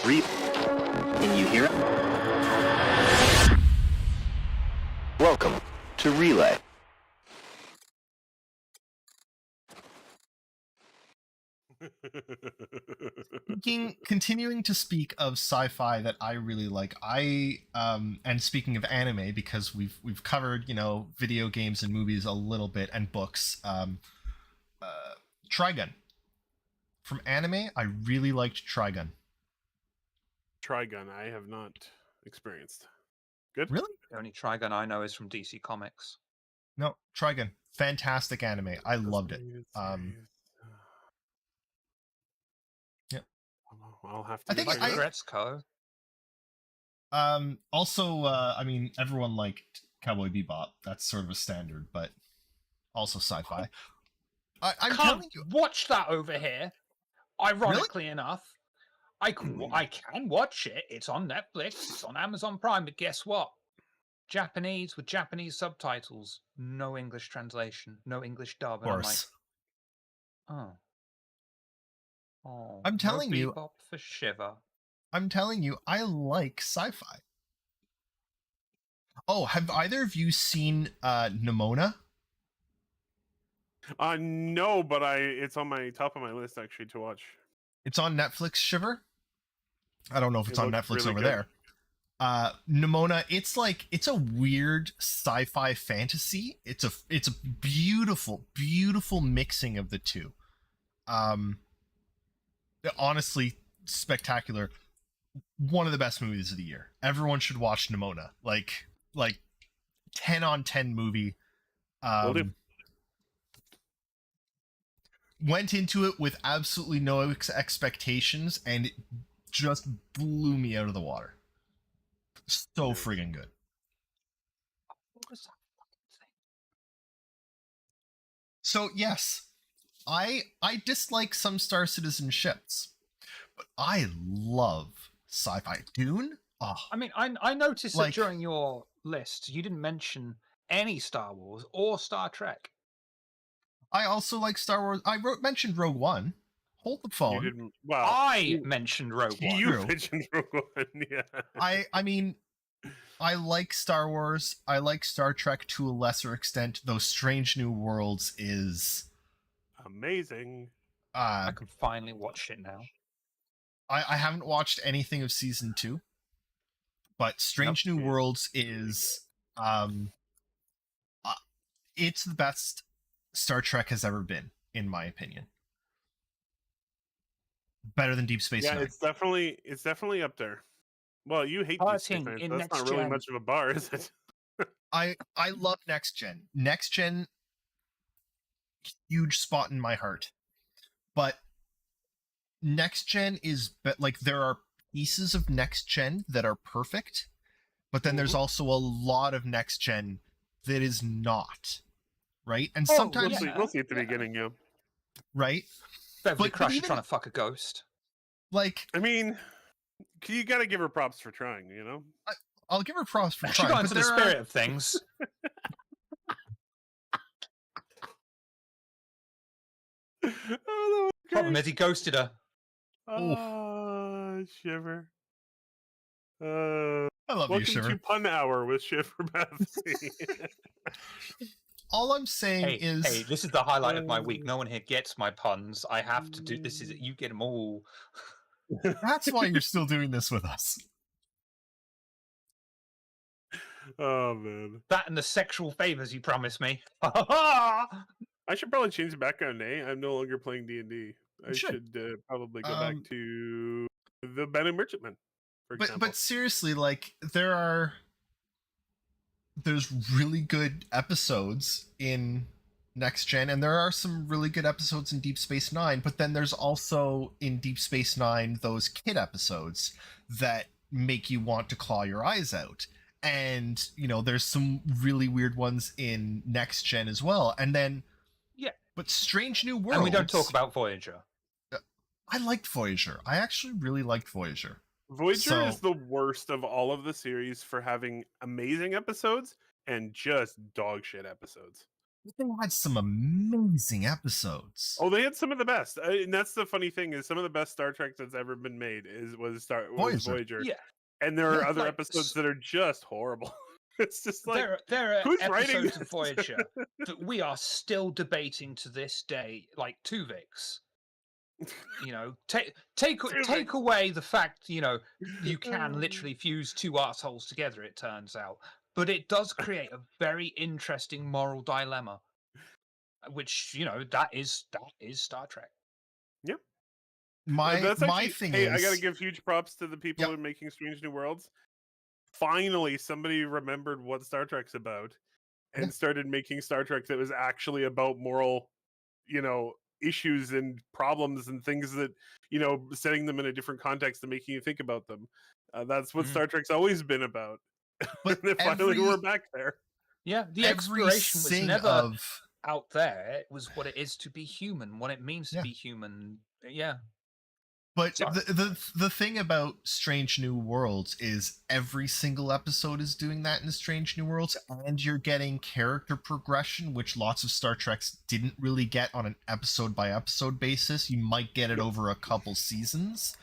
Can you hear it? Welcome to Relay. Continuing to speak of sci-fi that I really like, and speaking of anime, because we've covered, video games and movies a little bit, and books. Trigun. From anime, I really liked Trigun. Trigun, I have not experienced. Good? Really? The only Trigun I know is from DC Comics. No, Trigun. Fantastic anime. I loved it. Yep. I'll have to. I think Like Gretzko. Also, everyone liked Cowboy Bebop. That's sort of a standard, but also sci-fi. I'm telling you, watch that over here. Ironically enough, I can watch it. It's on Netflix. It's on Amazon Prime. But guess what? Japanese with Japanese subtitles, no English translation, no English dub. of course. And I'm like, oh, I'm telling you, Bebop for Shiver. I'm telling you, I like sci-fi. Oh, have either of you seen Nimona? No, but it's on my top of my list actually to watch. It's on Netflix, Shiver. I don't know if it's on Netflix really over good. there. Nimona, it's a weird sci-fi fantasy. It's a beautiful, beautiful mixing of the two. Honestly, spectacular. One of the best movies of the year. Everyone should watch Nimona. Like 10 on 10 movie. Will do. Went into it with absolutely no expectations, and it just blew me out of the water. So friggin' good. What was that fucking thing? So yes, I dislike some Star Citizen ships, but I love sci-fi. Dune? Oh, I mean, I noticed that during your list, you didn't mention any Star Wars or Star Trek. I also like Star Wars. I mentioned Rogue One. Hold the phone. You didn't. Well, I mentioned Rogue One. You mentioned Rogue One. Yeah. I mean, I like Star Wars. I like Star Trek to a lesser extent, though Strange New Worlds is amazing. I can finally watch it now. I haven't watched anything of season 2, but Strange New Worlds is it's the best Star Trek has ever been, in my opinion. Better than Deep Space Nine. Yeah, it's definitely up there. Well, you hate Deep Space Nine, so that's not really much of a bar, is it? I love Next Gen. Next Gen, huge spot in my heart. But Next Gen is there are pieces of Next Gen that are perfect, but then there's also a lot of Next Gen that is not. Right? And sometimes we'll see at the beginning, yeah. Right? Beverly Crusher trying to fuck a ghost. I mean, you gotta give her props for trying, I'll give her props for trying. She got into the spirit of things. Problem is, he ghosted her. Oh, Shiver. I love you, Shiver. Welcome to Pun Hour with Shiver Bethany. All I'm saying is... Hey, this is the highlight of my week. No one here gets my puns. I have to do... This is... You get them all. That's why you're still doing this with us. Oh, man. That and the sexual favors you promised me. I should probably change the background name. I'm no longer playing D&D. I should probably go back to the Banu Merchantman, for example. But seriously, there's really good episodes in Next Gen, and there are some really good episodes in Deep Space Nine, but then there's also in Deep Space Nine those kid episodes that make you want to claw your eyes out. And, there's some really weird ones in Next Gen as well. And then... Yeah. But Strange New Worlds... And we don't talk about Voyager. I liked Voyager. I actually really liked Voyager. Voyager is the worst of all of the series for having amazing episodes and just dog shit episodes. They had some amazing episodes. Oh, they had some of the best, and that's the funny thing is some of the best Star Trek that's ever been made was Voyager. Yeah, And there are other like, episodes that are just horrible. It's just like, there are who's writing episodes of this? Voyager that we are still debating to this day, like Tuvix. You know, take away the fact, you know, you can literally fuse two assholes together, it turns out. But it does create a very interesting moral dilemma, which, you know, that is Star Trek. Yep. My That's my actually, thing hey, is, I gotta give huge props to the people Yep. who are making Strange New Worlds. Finally, somebody remembered what Star Trek's about and Yeah. started making Star Trek that was actually about moral, you know, issues and problems and things that, you know, setting them in a different context and making you think about them. That's what Star Trek's always been about. but And then finally we're back there. Yeah, the every exploration was sing never of out there. It was what it is to be human, what it means to Yeah. be human. Yeah. But Sorry. the thing about Strange New Worlds is every single episode is doing that in Strange New Worlds, and you're getting character progression, which lots of Star Treks didn't really get on an episode by episode basis. You might get it over a couple seasons.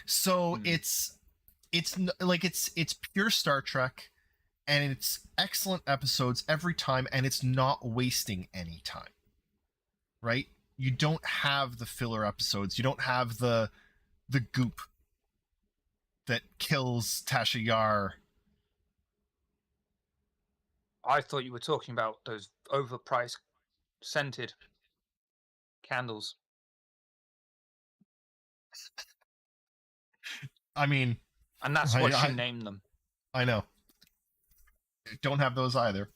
So it's pure Star Trek, and it's excellent episodes every time, and it's not wasting any time. Right? You don't have the filler episodes. You don't have the goop that kills Tasha Yar. I thought you were talking about those overpriced scented candles. I mean, And that's what she named them. I know. Don't have those either.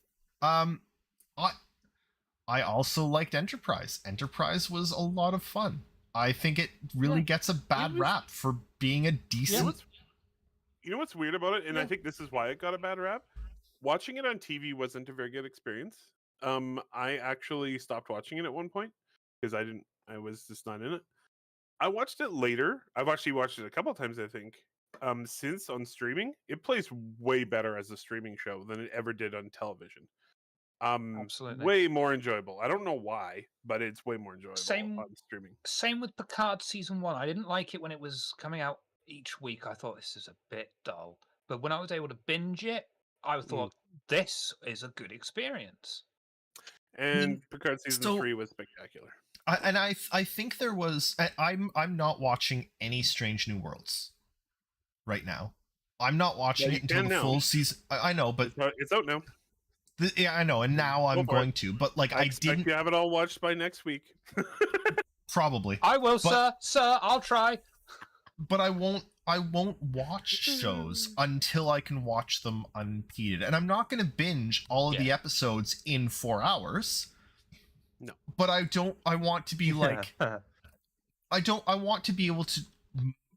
I also liked Enterprise. Enterprise was a lot of fun. I think it really gets a bad rap for being a decent. You know what's weird about it, and I think this is why it got a bad rap. Watching it on TV wasn't a very good experience. I actually stopped watching it at one point because I was just not in it. I watched it later. I've actually watched it a couple times, I think. Since on streaming, it plays way better as a streaming show than it ever did on television. Absolutely. Way more enjoyable. I don't know why, but it's way more enjoyable on streaming. Same with Picard season 1. I didn't like it when it was coming out each week. I thought this is a bit dull. But when I was able to binge it, I thought this is a good experience. And Picard season 3 was spectacular. I think there was. I'm not watching any Strange New Worlds right now. I'm not watching it until the full season. I know, but it's out now. Yeah, I know, and now I'm going to. But like, I didn't. You have it all watched by next week. Probably. I will, sir. I'll try. But I won't watch shows until I can watch them unimpeded, and I'm not going to binge all of the episodes in 4 hours. No. But I want to be like, I want to be able to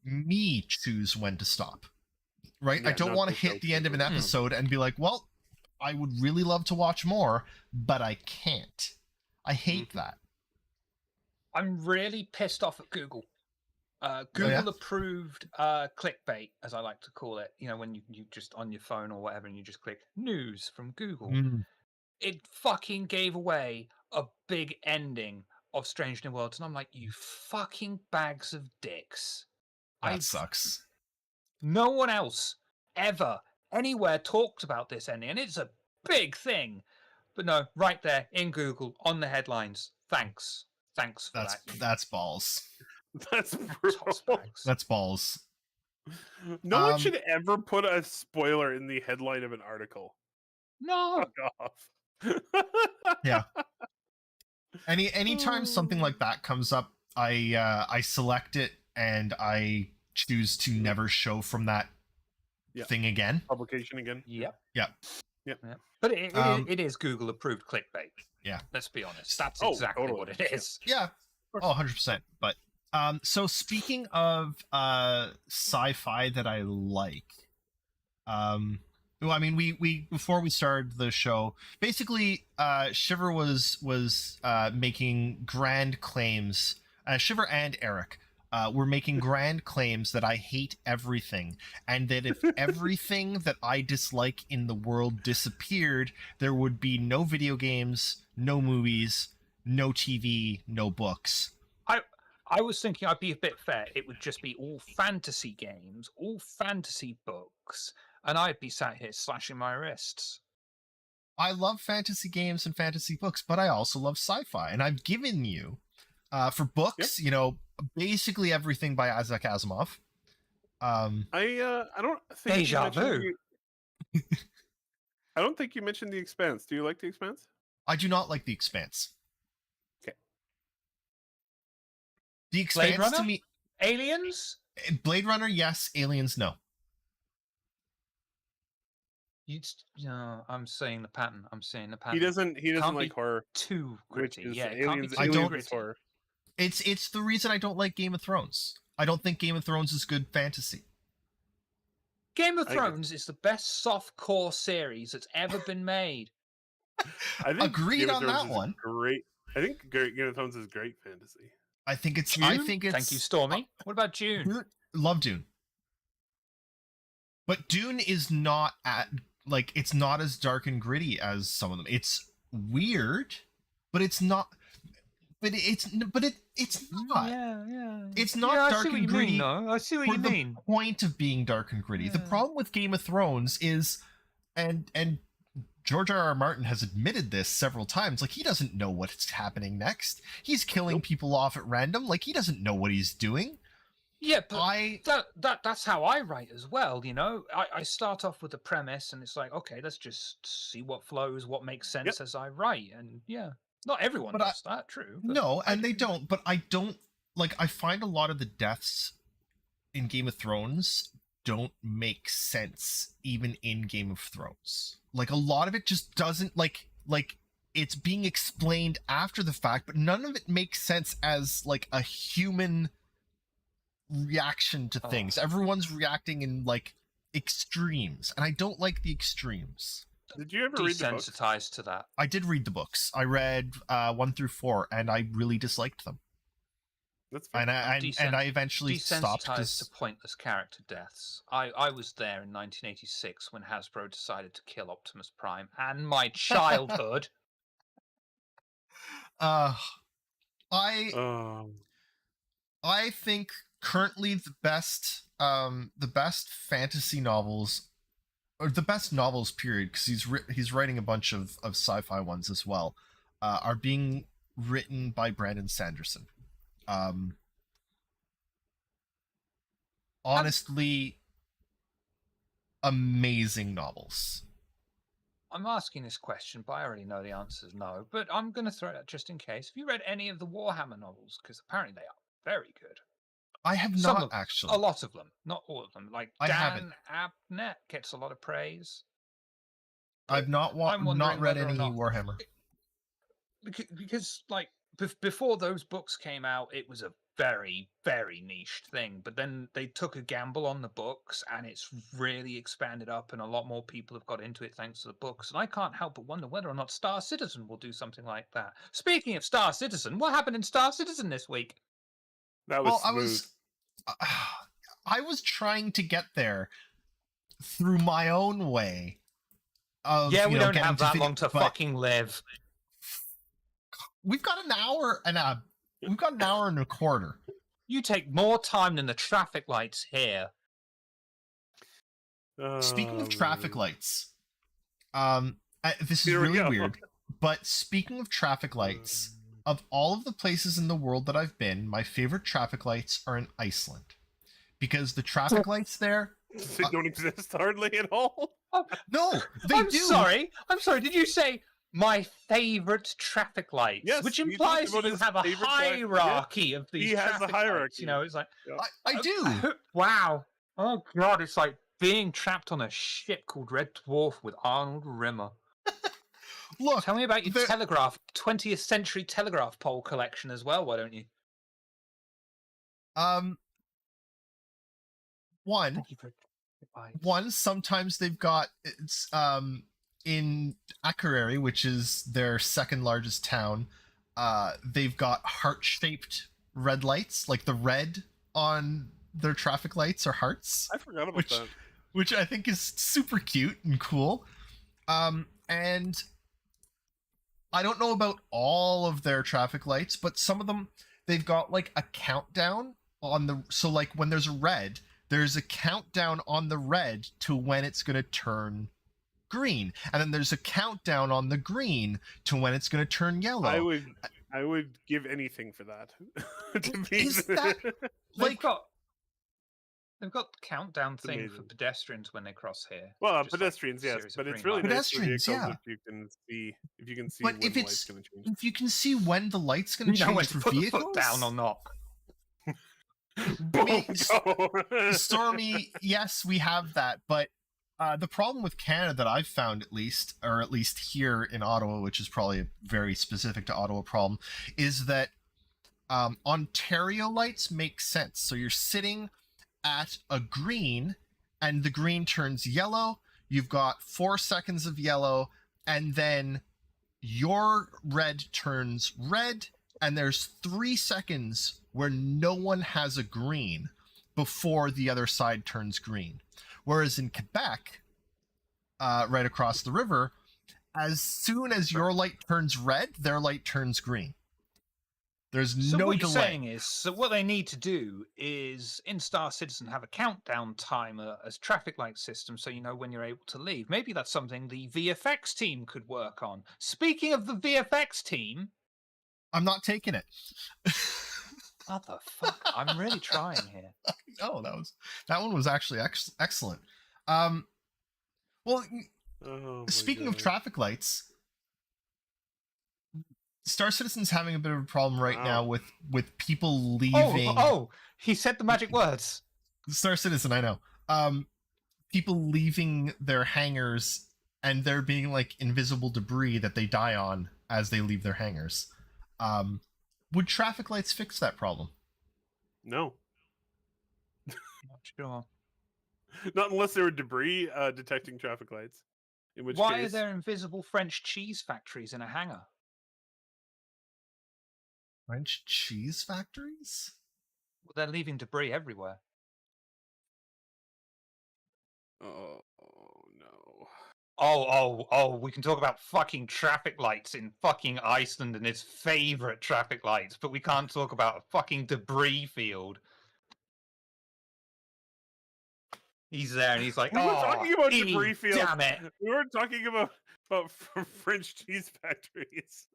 me choose when to stop. Right? Yeah, I don't want to hit the end of an episode and be like, well, I would really love to watch more, but I can't. I hate that. I'm really pissed off at Google. Google approved clickbait, as I like to call it. You know, when you just on your phone or whatever, and you just click news from Google. It fucking gave away a big ending of Strange New Worlds, and I'm like, you fucking bags of dicks. That sucks. No one else ever anywhere talked about this ending, and it's a big thing. But no, right there in Google on the headlines. Thanks for that. That's balls. That's brutal. That's balls. No one should ever put a spoiler in the headline of an article. No. Fuck off. Yeah. Anytime something like that comes up, I select it and I choose to never show from that thing again. Publication again. Yep. But it is Google approved clickbait. Yeah. Let's be honest. That's exactly what it is. Yeah. 100%. But so speaking of sci-fi that I like, well, I mean, we before we started the show, basically, Shiver was making grand claims. Shiver and Eric We're making grand claims that I hate everything, and that if everything that I dislike in the world disappeared, there would be no video games, no movies, no TV, no books. I was thinking I'd be a bit fair. It would just be all fantasy games, all fantasy books, and I'd be sat here slashing my wrists. I love fantasy games and fantasy books, but I also love sci-fi, and I've given you, for books, basically everything by Isaac Asimov. I don't think Deja vu. I don't think you mentioned The Expanse. Do you like The Expanse? I do not like The Expanse. Okay. The Blade Expanse to Runner? me, Aliens? Blade Runner, yes. Aliens, no. I'm seeing the pattern. I'm seeing the He pattern. doesn't Can't like be horror, too which gritty. is Yeah, it can't be Aliens. too I don't- Aliens is horror. It's the reason I don't like Game of Thrones. I don't think Game of Thrones is good fantasy. Game of I get- Thrones is the best soft core series that's ever been made. I think Agreed Game of on Thrones that is one. Great. I think Game of Thrones is great fantasy. I think it's. Dune? Thank you, Stormy. What about Dune? Dune- love Dune, but Dune is not it's not as dark and gritty as some of them. It's weird, but it's not. It's not. Yeah. It's not I dark see what and you gritty mean, though. I see what for you the mean. point of being dark and gritty. The Yeah. problem with Game of Thrones is, and George R.R. Martin has admitted this several times, like he doesn't know what's happening next. He's killing people off at random, like he doesn't know what he's doing. Yeah, but that's how I write as well, you know? I start off with a premise and it's like, okay, let's just see what flows, what makes sense as I write. And yeah, not everyone But does that, true. But No, I and they do. don't, but I don't I find a lot of the deaths in Game of Thrones don't make sense even in Game of Thrones. Like a lot of it just doesn't like it's being explained after the fact, but none of it makes sense as like a human reaction to things. Everyone's reacting in like extremes, and I don't like the extremes. Did you ever read the book? Desensitized to that. I did read the books. I read 1 through 4, and I really disliked them. That's fine. And I eventually stopped. Desensitized to pointless character deaths. I was there in 1986 when Hasbro decided to kill Optimus Prime and my childhood. I Um, I think currently the best fantasy novels, or the best novels period, because he's writing a bunch of sci-fi ones as well, are being written by Brandon Sanderson. Honestly, amazing novels. I'm asking this question, but I already know the answer is no. But I'm going to throw it out just in case. Have you read any of the Warhammer novels? Because apparently they are very good. I have Some not of them, actually. a lot of them, not all of them. Like I Dan haven't. Abnett gets a lot of praise. I've not I'm wondering not read whether or any not- Warhammer. Because like before those books came out, it was a very, very niche thing. But then they took a gamble on the books, and it's really expanded up, and a lot more people have got into it thanks to the books. And I can't help but wonder whether or not Star Citizen will do something like that. Speaking of Star Citizen, what happened in Star Citizen this week? that was Well, smooth. I was trying to get there through my own way. Of, Yeah, we you know, don't getting have that video- long to but fucking live. We've got an hour and a quarter. You take more time than the traffic lights here. Speaking of Oh, traffic man. lights, this is Here we really go. weird. But speaking of traffic lights, of all of the places in the world that I've been, my favorite traffic lights are in Iceland, because the traffic lights there. They don't exist hardly at all. No, they I'm do. sorry. Did you say my favorite traffic lights? Yes, Which he talked implies about that you his have a favorite traffic- yeah. hierarchy of these. He has a traffic lights, hierarchy. you know, it's like I do. Wow. Oh god, it's like being trapped on a ship called Red Dwarf with Arnold Rimmer. Look, Tell me about your the- telegraph, 20th century telegraph pole collection as well. Why don't you? One. Thank you for advice. One, sometimes they've got it's in Akureyri, which is their second largest town, they've got heart-shaped red lights, like the red on their traffic lights are hearts, I forgot about which that. which I think is super cute and cool. And I don't know about all of their traffic lights, but some of them, they've got like a countdown on the, so like when there's a red, there's a countdown on the red to when it's going to turn green, and then there's a countdown on the green to when it's going to turn yellow. I would give anything for that. To be Is that like They've got the countdown thing for amazing. pedestrians when they cross here. Well, just like pedestrians, a yes, series of but it's green really lights. nice for Pedestrians, vehicles yeah. if you can see But when if the light's it's going to change. if you can see when the light's going to You know when change to for put the vehicles, foot down or not. Boom, go. Stormy, yes, we have that, but the problem with Canada that I've found, at least, or at least here in Ottawa, which is probably a very specific to Ottawa problem, is that Ontario lights make sense. So you're sitting at a green, and the green turns yellow. You've got 4 seconds of yellow, and then your red turns red, and there's 3 seconds where no one has a green before the other side turns green. Whereas in Quebec, right across the river, as soon as your light turns red, their light turns green. There's So no what you're delay. saying is, so what they need to do is in Star Citizen have a countdown timer as traffic light system, so you know when you're able to leave. Maybe that's something the VFX team could work on. Speaking of the VFX team, I'm not taking it. what the fuck? I'm really trying here. Oh, that one was actually excellent. Well, Oh, speaking of God. traffic lights, Star Citizen's having a bit of a problem right now with people leaving. Oh, he said the magic words. Star Citizen, I know. People leaving their hangars and there being like invisible debris that they die on as they leave their hangars. Would traffic lights fix that problem? No, Not sure. not unless there were debris detecting traffic lights. In which Why case, are there invisible French cheese factories in a hangar? French cheese factories? Well, they're leaving debris everywhere. oh no. Oh, we can talk about fucking traffic lights in fucking Iceland and its favorite traffic lights, but we can't talk about a fucking debris field. He's there and he's like, We were talking about debris fields. damn it. We were talking about French cheese factories.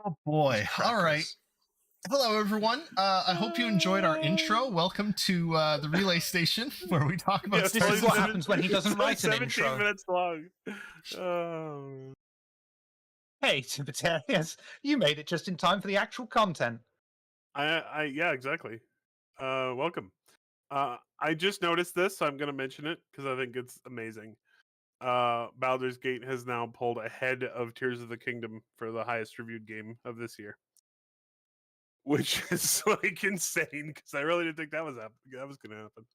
Oh boy. All right. Hello, everyone. I hope you enjoyed our intro. Welcome to the Relay Station, where we talk about Yes, This Star is what Citizen. happens when he doesn't It's write an 17 intro. minutes long. Oh. Hey, Tibetarians, you made it just in time for the actual content. Yeah, exactly. Welcome. I just noticed this, so I'm going to mention it because I think it's amazing. Baldur's Gate has now pulled ahead of Tears of the Kingdom for the highest reviewed game of this year, which is like insane because I really didn't think that was going to happen.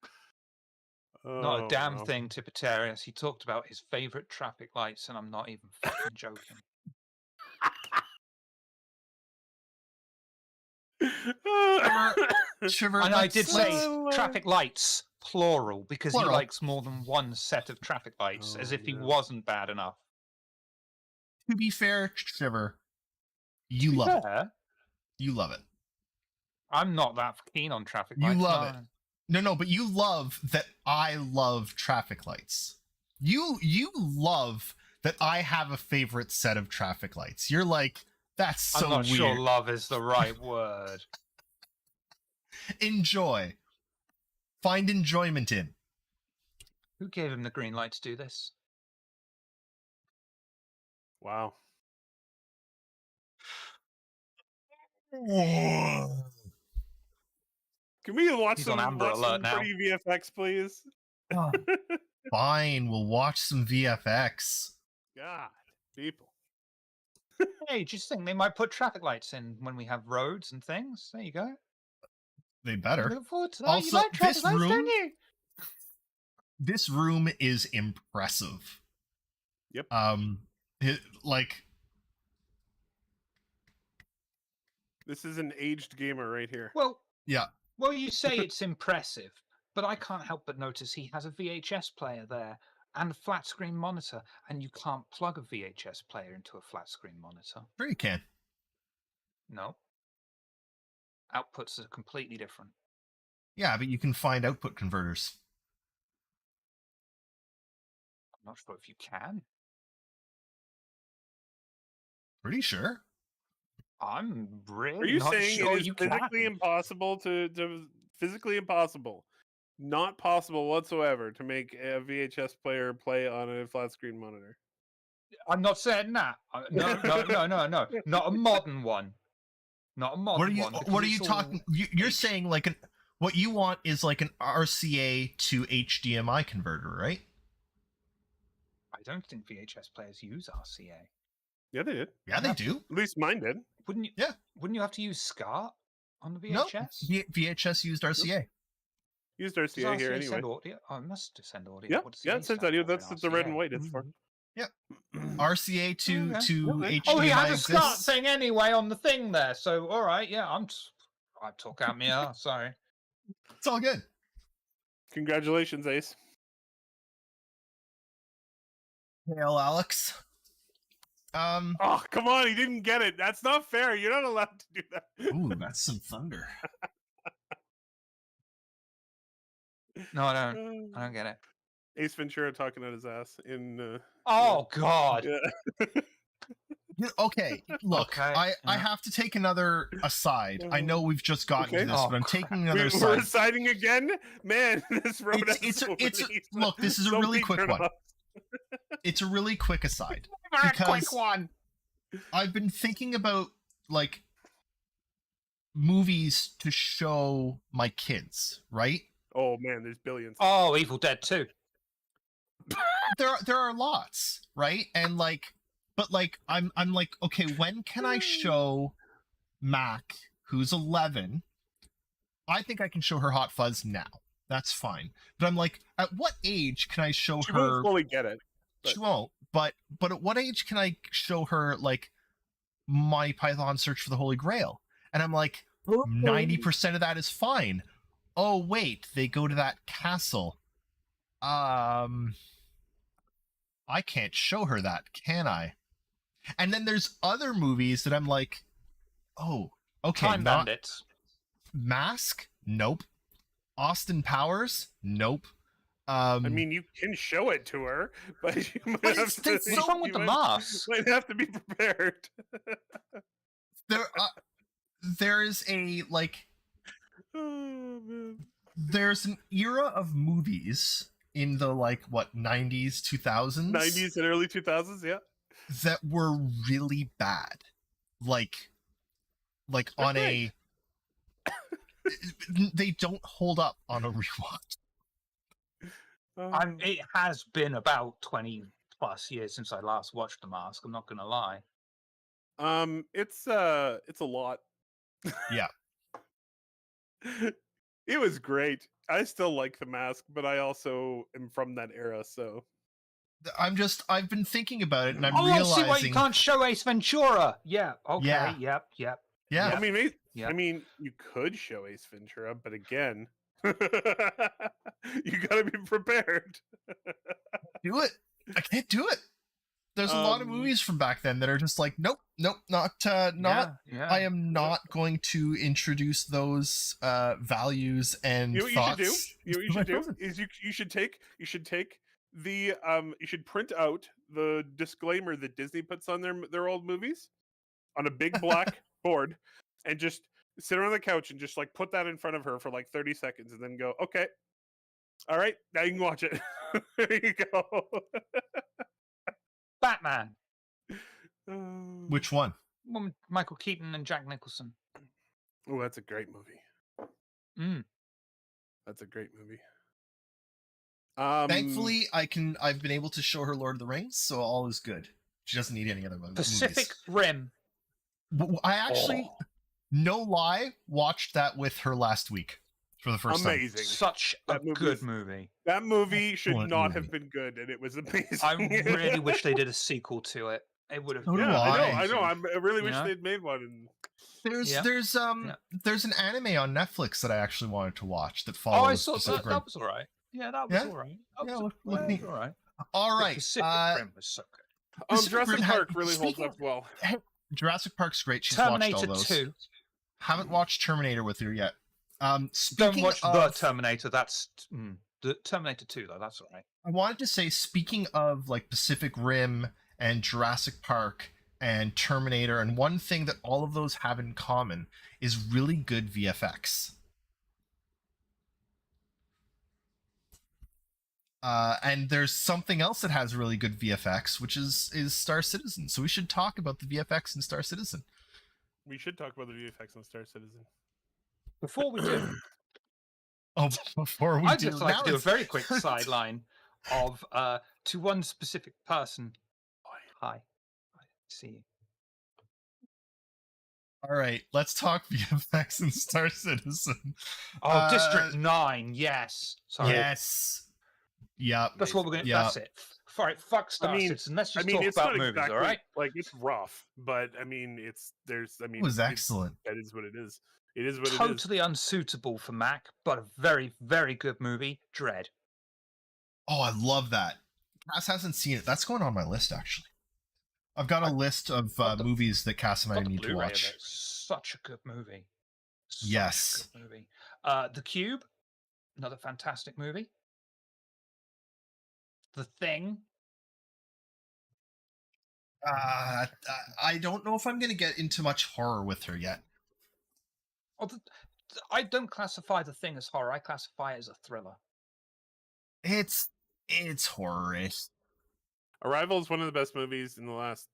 Not a damn wow. thing, Tibetarians. He talked about his favorite traffic lights, and I'm not even fucking joking. Shiver, And I did say let's- traffic lights, plural, because Plural. he likes more than one set of traffic lights, as Oh, if he yeah. wasn't bad enough. To be fair, Shiver, you love it. Fair, You love it. I'm not that keen on traffic You lights. love no. it. No, but you love that I love traffic lights. You love that I have a favorite set of traffic lights. You're like, that's so I'm not weird. sure love is the right word. Enjoy. Find enjoyment in. Who gave him the green light to do this? Wow. Can we watch He's some, on Amber Alert now. pretty VFX, please? Fine, we'll watch some VFX. God, people. Hey, just think they might put traffic lights in when we have roads and things. There you go. They better. Look forward to that. Also, you like traffic this lights, room- don't you? This room is impressive. Yep. Like, This is an aged gamer right here. Well, Yeah. well, you say it's impressive, but I can't help but notice he has a VHS player there and a flat screen monitor, and you can't plug a VHS player into a flat screen monitor. Sure you can. No. Outputs are completely different. Yeah, but you can find output converters. I'm not sure if you can. Pretty sure. I'm really Are you not saying sure it is you physically can. impossible to physically impossible, not possible whatsoever to make a VHS player play on a flat screen monitor? I'm not saying that. No. Not a modern one. Not a modern What are you? one. because What are you it's all talking? You're H- saying like an. What you want is like an RCA to HDMI converter, right? I don't think VHS players use RCA. Yeah, they did. Yeah, they do. At least mine did. Wouldn't you? Yeah. Wouldn't you have to use SCART on the No, VHS? VHS used RCA. Used Does RCA here RCA anyway. send audio? Oh, it must send audio. Yeah, What does yeah, CA it sends stand audio. for That's in what the red and RCA? white is for. RCA to Okay. HDMI Oh, he has a SCART exists. thing anyway on the thing there. So, all right, yeah, I talk out me ass. Sorry. It's all good. Congratulations, Ace. Hail, Alex. Oh, come on, he didn't get it. That's not fair. You're not allowed to do that. Ooh, that's some thunder. No, I don't. I don't get it. Ace Ventura talking out his ass in. Oh God. Yeah. Okay, look, Okay, I yeah. have to take another aside. I know we've just gotten to Okay. this, Oh, but I'm crap. taking another We're aside. siding again, man. This road Look, this is a really quick one. It's a really quick aside. Because one. I've been thinking about like movies to show my kids, right? Oh man, there's billions. Oh, Evil Dead 2. There are lots, right? And like, but like I'm like, okay, when can I show Mac, who's 11? I think I can show her Hot Fuzz now. That's fine. But I'm like, at what age can I show She her? won't fully get it. She won't. But at what age can I show her like Monty Python Search for the Holy Grail? And I'm like, 90% of that is fine. Oh wait, they go to that castle. I can't show her that, can I? And then there's other movies that I'm like, oh, okay, Time not Bandits. Mask? Nope. Austin Powers? Nope. I mean, you can show it to her, but you might But have it's- to. it's What's wrong with you the might- mask? Might have to be prepared. there is a like Oh man. there's an era of movies in the like what 90s 2000s 90s and early 2000s, yeah. that were really bad, like on a they don't hold up on a rewatch. It has been about 20 plus years since I last watched The Mask. I'm not gonna lie. It's a lot. Yeah. It was great. I still like The Mask, but I also am from that era, so I've been thinking about it and I'm Oh, I realizing see why you can't show Ace Ventura. Yeah. Okay. Yeah. Yep. yeah I mean, Yeah. I mean, you could show Ace Ventura, but again, you gotta be prepared. do it. I can't do it. There's a lot of movies from back then that are just like nope, not Yeah. I am not going to introduce those values and You know what thoughts. you should do? You know what you should do is you should take the you should print out the disclaimer that Disney puts on their old movies on a big black board and just sit her on the couch and just like put that in front of her for like 30 seconds and then go, okay, all right, now you can watch it. There you go. Batman. Which one? One with Michael Keaton and Jack Nicholson. Oh, that's a great movie. Mm. That's a great movie. Thankfully, I've been able to show her Lord of the Rings, so all is good. She doesn't need any other movies. Pacific Rim. I actually, Oh. no lie, watched that with her last week for the first time. amazing. Such a That movie good is- movie. That movie should Excellent not movie. have been good, and it was amazing. I really wish they did a sequel to it. It would have. So do Yeah, I know. amazing. I really wish Yeah. they'd made one. And There's Yeah. there's Yeah. there's an anime on Netflix that I actually wanted to watch that Oh, follows I saw Pacific that. Rim. That was all right. Yeah, that was Yeah? all right. Yeah, That look was neat. all right. All The right. Pacific Rim was so good. Pacific Jurassic Rim had- Park really holds speaking- up well. Hey, Jurassic Park's great. She's watched all Terminator those. 2. Haven't watched Terminator with her yet. Don't Speaking watch of, the Terminator. That's the Terminator 2 though. That's all right. I wanted to say, speaking of like Pacific Rim and Jurassic Park and Terminator, and one thing that all of those have in common is really good VFX. And there's something else that has really good VFX, which is Star Citizen. So we should talk about the VFX in Star Citizen. We should talk about the VFX on Star Citizen. Before we do, Oh, before we I'd do, just like now to do a it's- very quick sideline of to one specific person. Hi. I see you. All right, let's talk VFX in Star Citizen. Oh, District 9. Yes. Sorry. Yes. Yep. That's what we're going to. Yeah. That's it. All right. Fuck Star mean- Citizen. Let's I just mean, talk it's about not movies. exactly All right. like it's rough, but I mean, it was excellent. That is what it is. It is what it is. Totally unsuitable for Mac, but a very, very good movie. Dread. Oh, I love that. Cass hasn't seen it. That's going on my list, actually. I've got a list of got the- movies that Cass and I Got the need to Blu-ray of watch. it. Such a good movie. Such Yes. a good movie. The Cube. Another fantastic movie. The Thing. I don't know if I'm going to get into much horror with her yet. Oh, I don't classify The Thing as horror. I classify it as a thriller. It's horror-ish. Arrival is one of the best movies in the last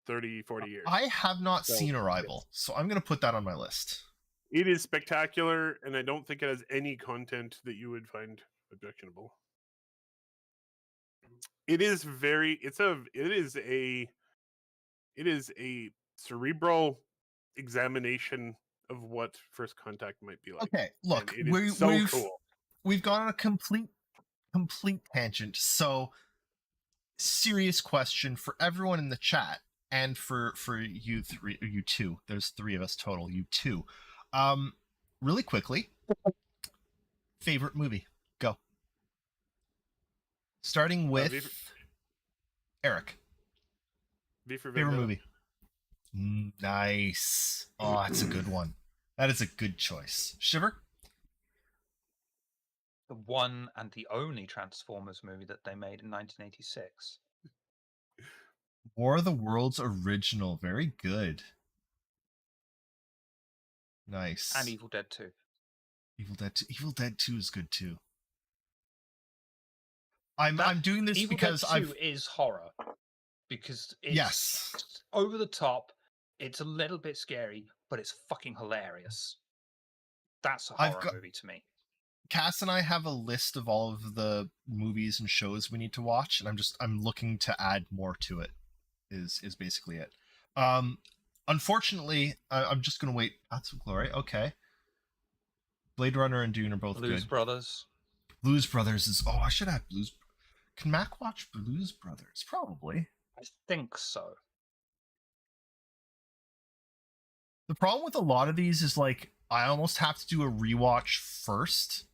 30, 40 years. I have not So, seen Arrival, so I'm going to put that on my list. It is spectacular, and I don't think it has any content that you would find objectionable. It is a cerebral examination of what First Contact might be like. Okay, look, And it is so cool. We've gone on a complete tangent. So, serious question for everyone in the chat and for you three, you two. There's three of us total. You two. Really quickly, favorite movie. Go. Starting with Eric. V for Favorite Vendetta. movie. Nice. Oh, that's a good one. That is a good choice. Shiver. The one and the only Transformers movie that they made in 1986. War of the Worlds original. Very good. Nice. And Evil Dead 2. Evil Dead 2. Evil Dead 2 is good too. I'm doing this Evil because Dead 2 is horror. Because it's Yes. over the top. It's a little bit scary, but it's fucking hilarious. That's a I've horror got- movie to me. Cass and I have a list of all of the movies and shows we need to watch, and I'm looking to add more to it. Is basically it. Unfortunately, I'm just gonna wait. Paths of Glory. Okay. Blade Runner and Dune are both Blues good. Brothers. Blues Brothers is. Oh, I should have Blues. Can Mac watch Blues Brothers? Probably. I think so. The problem with a lot of these is like I almost have to do a rewatch first.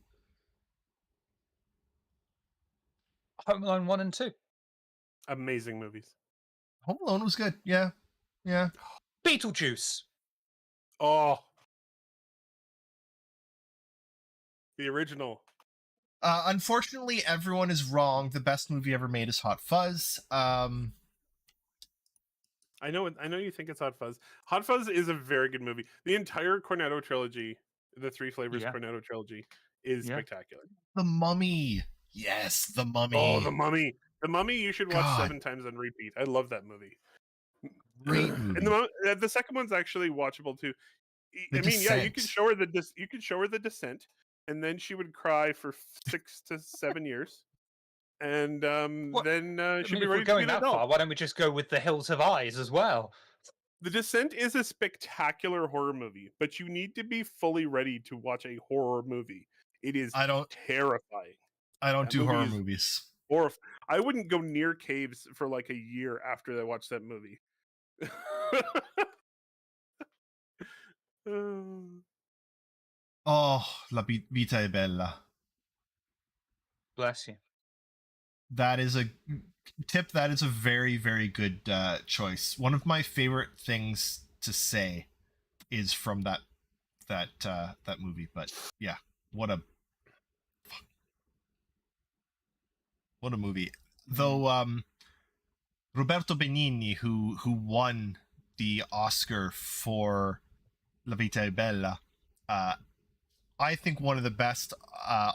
Home Alone 1 and 2. Amazing movies. Home Alone was good. Yeah. Yeah. Beetlejuice. Oh. The original. Unfortunately, everyone is wrong. The best movie ever made is Hot Fuzz. I know you think it's Hot Fuzz. Hot Fuzz is a very good movie. The entire Cornetto trilogy, the Three Flavors Yeah. Cornetto trilogy, is Yeah. spectacular. The Mummy. Yes, The Mummy. Oh, The Mummy. The Mummy you should watch God. 7 times on repeat. I love that movie. Great movie. And the second one's actually watchable too. The I mean, yeah, you could Descent. show her you could show her The Descent, and then she would cry for 6 to 7 years, and What- then I she'd mean, be if ready we're to be going an that adult. far, why don't we just go with The Hills Have Eyes as well? The Descent is a spectacular horror movie, but you need to be fully ready to watch a horror movie. It is I don't terrifying. That do movie horror is- movies. Or I wouldn't go near caves for like a year after I watched that movie. Oh, La Vita è Bella. Bless you. That is a tip. That is a very, very good choice. One of my favorite things to say is from that movie. But yeah, what a movie. Though Roberto Benigni, who won the Oscar for La Vita è Bella, I think one of the best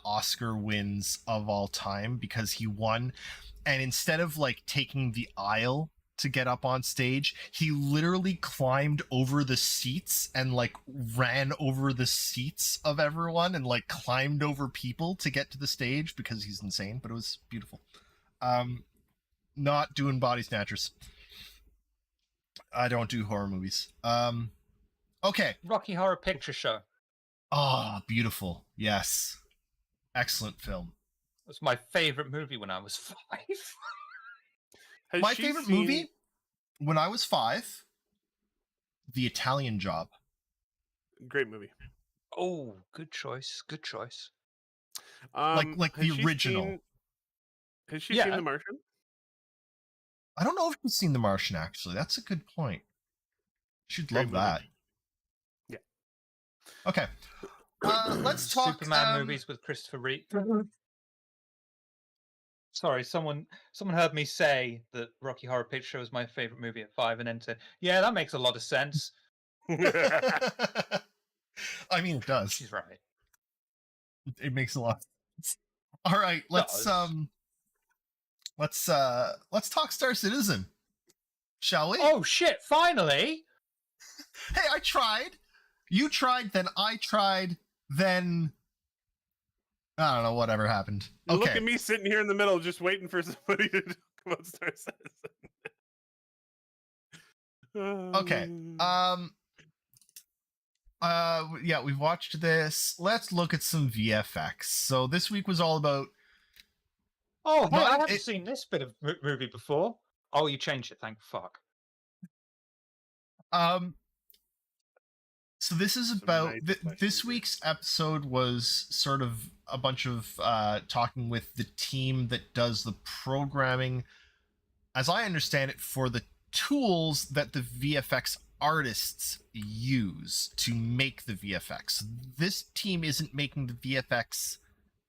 Oscar wins of all time, because he won, and instead of like taking the aisle to get up on stage, he literally climbed over the seats and like ran over the seats of everyone and like climbed over people to get to the stage because he's insane. But it was beautiful. Not doing body snatchers. I don't do horror movies. Okay. Rocky Horror Picture Show. Oh, beautiful. Yes. Excellent film. It was my favorite movie when I was 5. My favorite movie when I was 5, The Italian Job. Great movie. Oh, good choice. Good choice. Like the original. Has she seen The Martian? I don't know if she's seen The Martian, actually. That's a good point. She'd love that. Yeah. Okay. Let's talk Superman movies with Christopher Reeve. Sorry, someone heard me say that Rocky Horror Picture Show was my favorite movie at 5, and then said, "Yeah, that makes a lot of sense." I mean, it does. She's right. It makes a lot of sense. All right, let's talk Star Citizen, shall we? Oh shit! Finally. Hey, I tried. You tried, then I tried, then I don't know whatever happened. Okay. Look at me sitting here in the middle, just waiting for somebody to talk about Star Citizen. Okay. Yeah, we've watched this. Let's look at some VFX. So this week was all about. Oh, hey, I haven't seen this bit of movie before. Oh, you changed it. Thank fuck. So this is about this week's episode was sort of a bunch of talking with the team that does the programming, as I understand it, for the tools that the VFX artists use to make the VFX. This team isn't making the VFX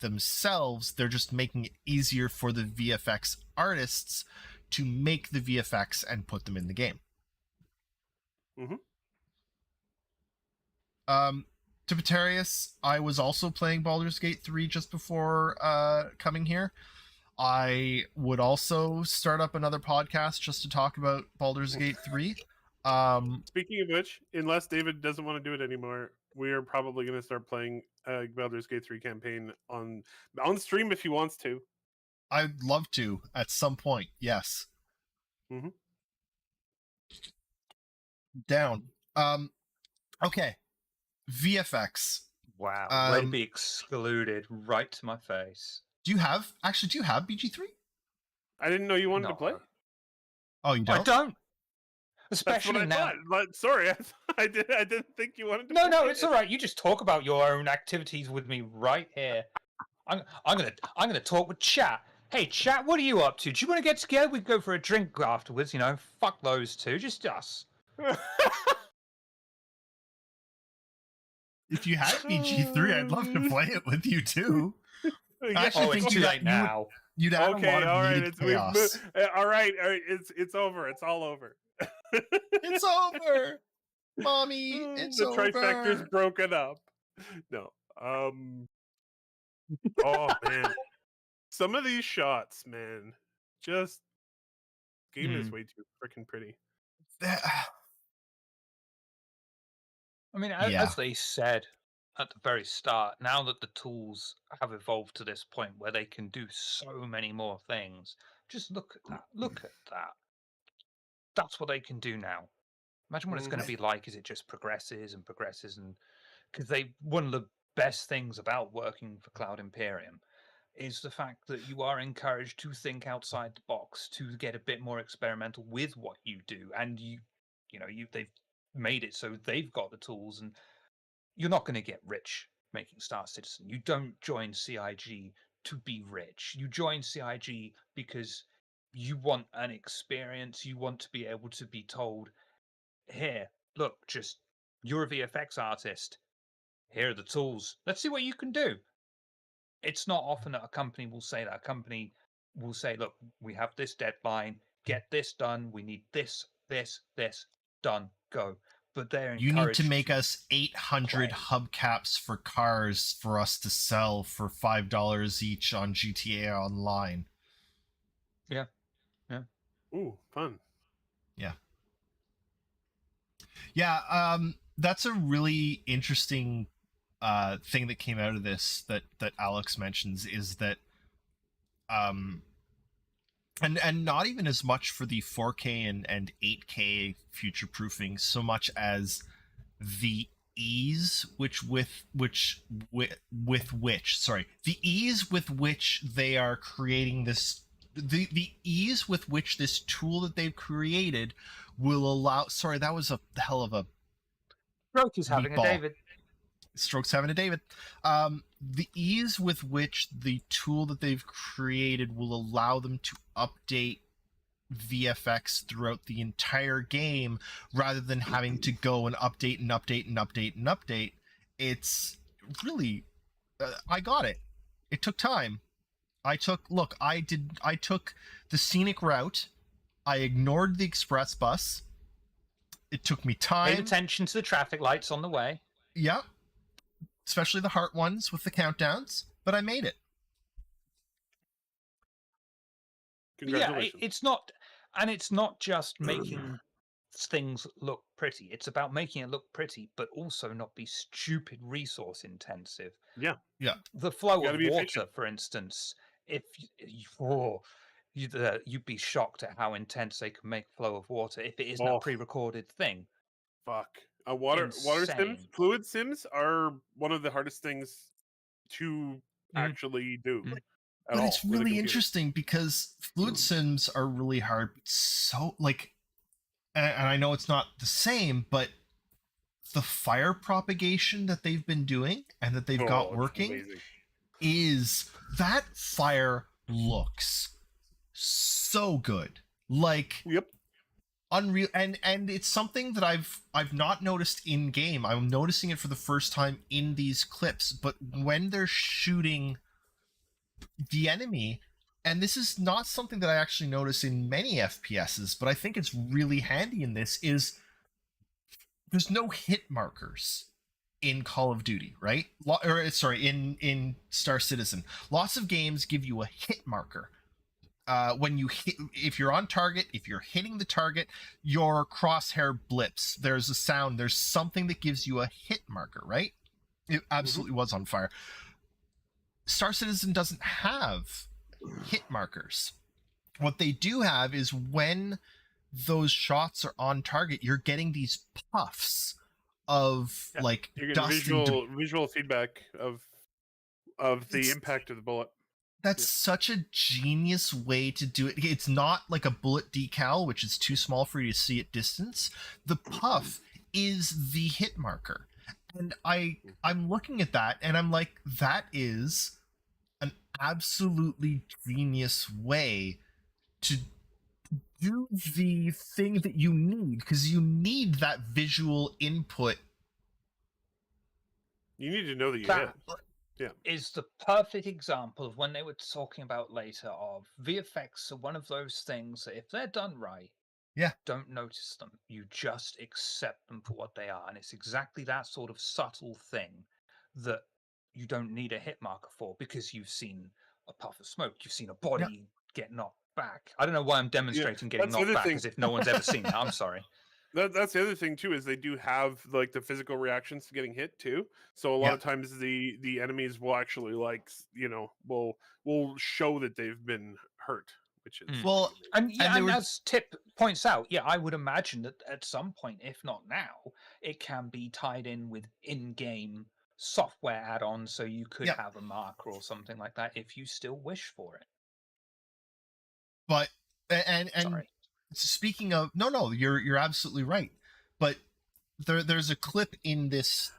themselves, they're just making it easier for the VFX artists to make the VFX and put them in the game. Mm-hmm. Tipitarius, I was also playing Baldur's Gate 3 just before coming here. I would also start up another podcast just to talk about Baldur's Gate 3. Speaking of which, unless David doesn't want to do it anymore, we are probably going to start playing Baldur's Gate 3 campaign on stream if he wants to. I'd love to at some point, yes. Mm-hmm. Down. Okay. VFX. Wow. Let it be excluded right to my face. Do you have BG3? I didn't know you wanted to play. Oh, you don't? I don't. Especially now. But sorry, I didn't think you wanted to. No, it's all right. You just talk about your own activities with me right here. I'm gonna talk with chat. Hey, chat, what are you up to? Do you want to get together? We go for a drink afterwards. Fuck those two, just us. If you had BG3, I'd love to play it with you too. Actually, it's too late now. You'd add okay, a lot of all right, needed chaos. All right, it's over. It's all over. It's over, mommy. It's the over. trifecta's broken up. No. Oh man, some of these shots, man, just game is way too freaking pretty. I mean, as they said at the very start, now that the tools have evolved to this point where they can do so many more things, just look at that. Look at that. That's what they can do now. Imagine what it's going to be like as it just progresses and progresses. And because one of the best things about working for Cloud Imperium is the fact that you are encouraged to think outside the box, to get a bit more experimental with what you do. And they've made it so they've got the tools, and you're not going to get rich making Star Citizen. You don't join CIG to be rich. You join CIG because you want an experience. You want to be able to be told, here, look, you're a VFX artist. Here are the tools. Let's see what you can do. It's not often that a company will say that. A company will say, look, we have this deadline, get this done. We need this done, go. But they're You need to encouraged make us 800 play. hubcaps for cars for us to sell for $5 each on GTA Online. Yeah. Ooh, fun. Yeah, that's a really interesting thing that came out of this that Alex mentions, is that and not even as much for the 4K and 8K future proofing so much as the ease the ease with which they are creating this, the ease with which this tool that they've created will allow, sorry, that was a hell of a Stroke is having meatball. a David. Stroke's having a David. The ease with which the tool that they've created will allow them to update VFX throughout the entire game rather than having to go and update and update and update and update. It's really, I got it. It took time. I took the scenic route. I ignored the express bus. It took me time. Paid attention to the traffic lights on the way. Yeah. Especially the heart ones with the countdowns, but I made it. Yeah, Congratulations. it's not just making things look pretty. It's about making it look pretty, but also not be stupid resource intensive. Yeah. The flow You gotta of be water, efficient. for instance, you'd be shocked at how intense they can make flow of water if it isn't a Oh. pre-recorded thing. Fuck. Water sims, Insane. fluid sims are one of the hardest things to actually do. Mm. At But all it's with a really computer. interesting because fluid sims are really hard. But so and I know it's not the same, but the fire propagation that they've been doing and that they've Oh, got it's working amazing. is that fire looks so good. Like Yep. unreal, and it's something that I've not noticed in game. I'm noticing it for the first time in these clips, but when they're shooting the enemy, and this is not something that I actually notice in many FPSs, but I think it's really handy in this, is there's no hit markers in Call of Duty, right? In Star Citizen. Lots of games give you a hit marker. When you hit, if you're on target, if you're hitting the target, your crosshair blips. There's a sound. There's something that gives you a hit marker, right? It absolutely was on fire. Star Citizen doesn't have hit markers. What they do have is when those shots are on target, you're getting these puffs of like You're dust getting and visual feedback of the impact of the bullet. That's such a genius way to do it. It's not like a bullet decal, which is too small for you to see at distance. The puff is the hit marker. And I'm looking at that and I'm like, that is an absolutely genius way to do the thing that you need, because you need that visual input. You need to know that you That hit. is the perfect example of when they were talking about later of VFX are one of those things that if they're done right, don't notice them. You just accept them for what they are. And it's exactly that sort of subtle thing that you don't need a hit marker for, because you've seen a puff of smoke, you've seen a body get knocked back. I don't know why I'm demonstrating getting that's the knocked other back thing. as if no one's ever seen it. I'm sorry. That's the other thing too, is they do have like the physical reactions to getting hit too. So a lot of times the enemies will actually will show that they've been hurt, which is Well, And and as Tip points out, I would imagine that at some point, if not now, it can be tied in with in-game software add-ons, so you could have a marker or something like that if you still wish for it. But and Sorry. speaking of, no, you're absolutely right. but there's a clip in this,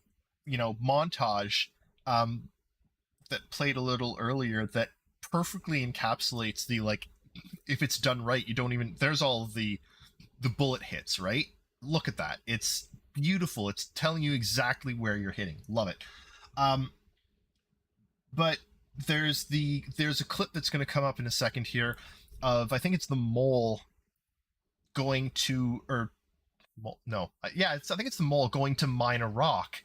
montage that played a little earlier that perfectly encapsulates the, like, if it's done right, you don't even, there's all the bullet hits, right? Look at that. It's beautiful. It's telling you exactly where you're hitting. Love it. But there's a clip that's going to come up in a second here of, I think it's the mole going to, or no, yeah, I think it's the mole going to mine a rock,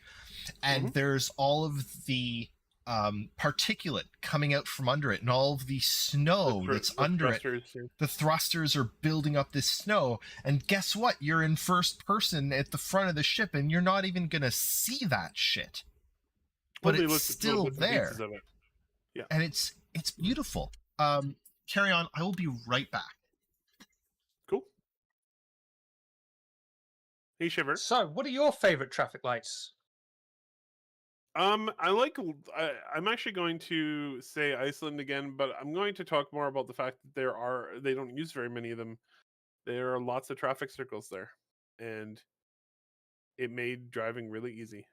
and there's all of the particulate coming out from under it, and all of the snow that's under it. The thrusters are building up this snow, and guess what? You're in first person at the front of the ship, and you're not even gonna see that shit. But it's still there. Yeah. And it's beautiful. Carry on. I will be right back. Cool. Hey, Shiver. So, what are your favorite traffic lights? I'm actually going to say Iceland again, but I'm going to talk more about the fact that they don't use very many of them. There are lots of traffic circles there, and it made driving really easy.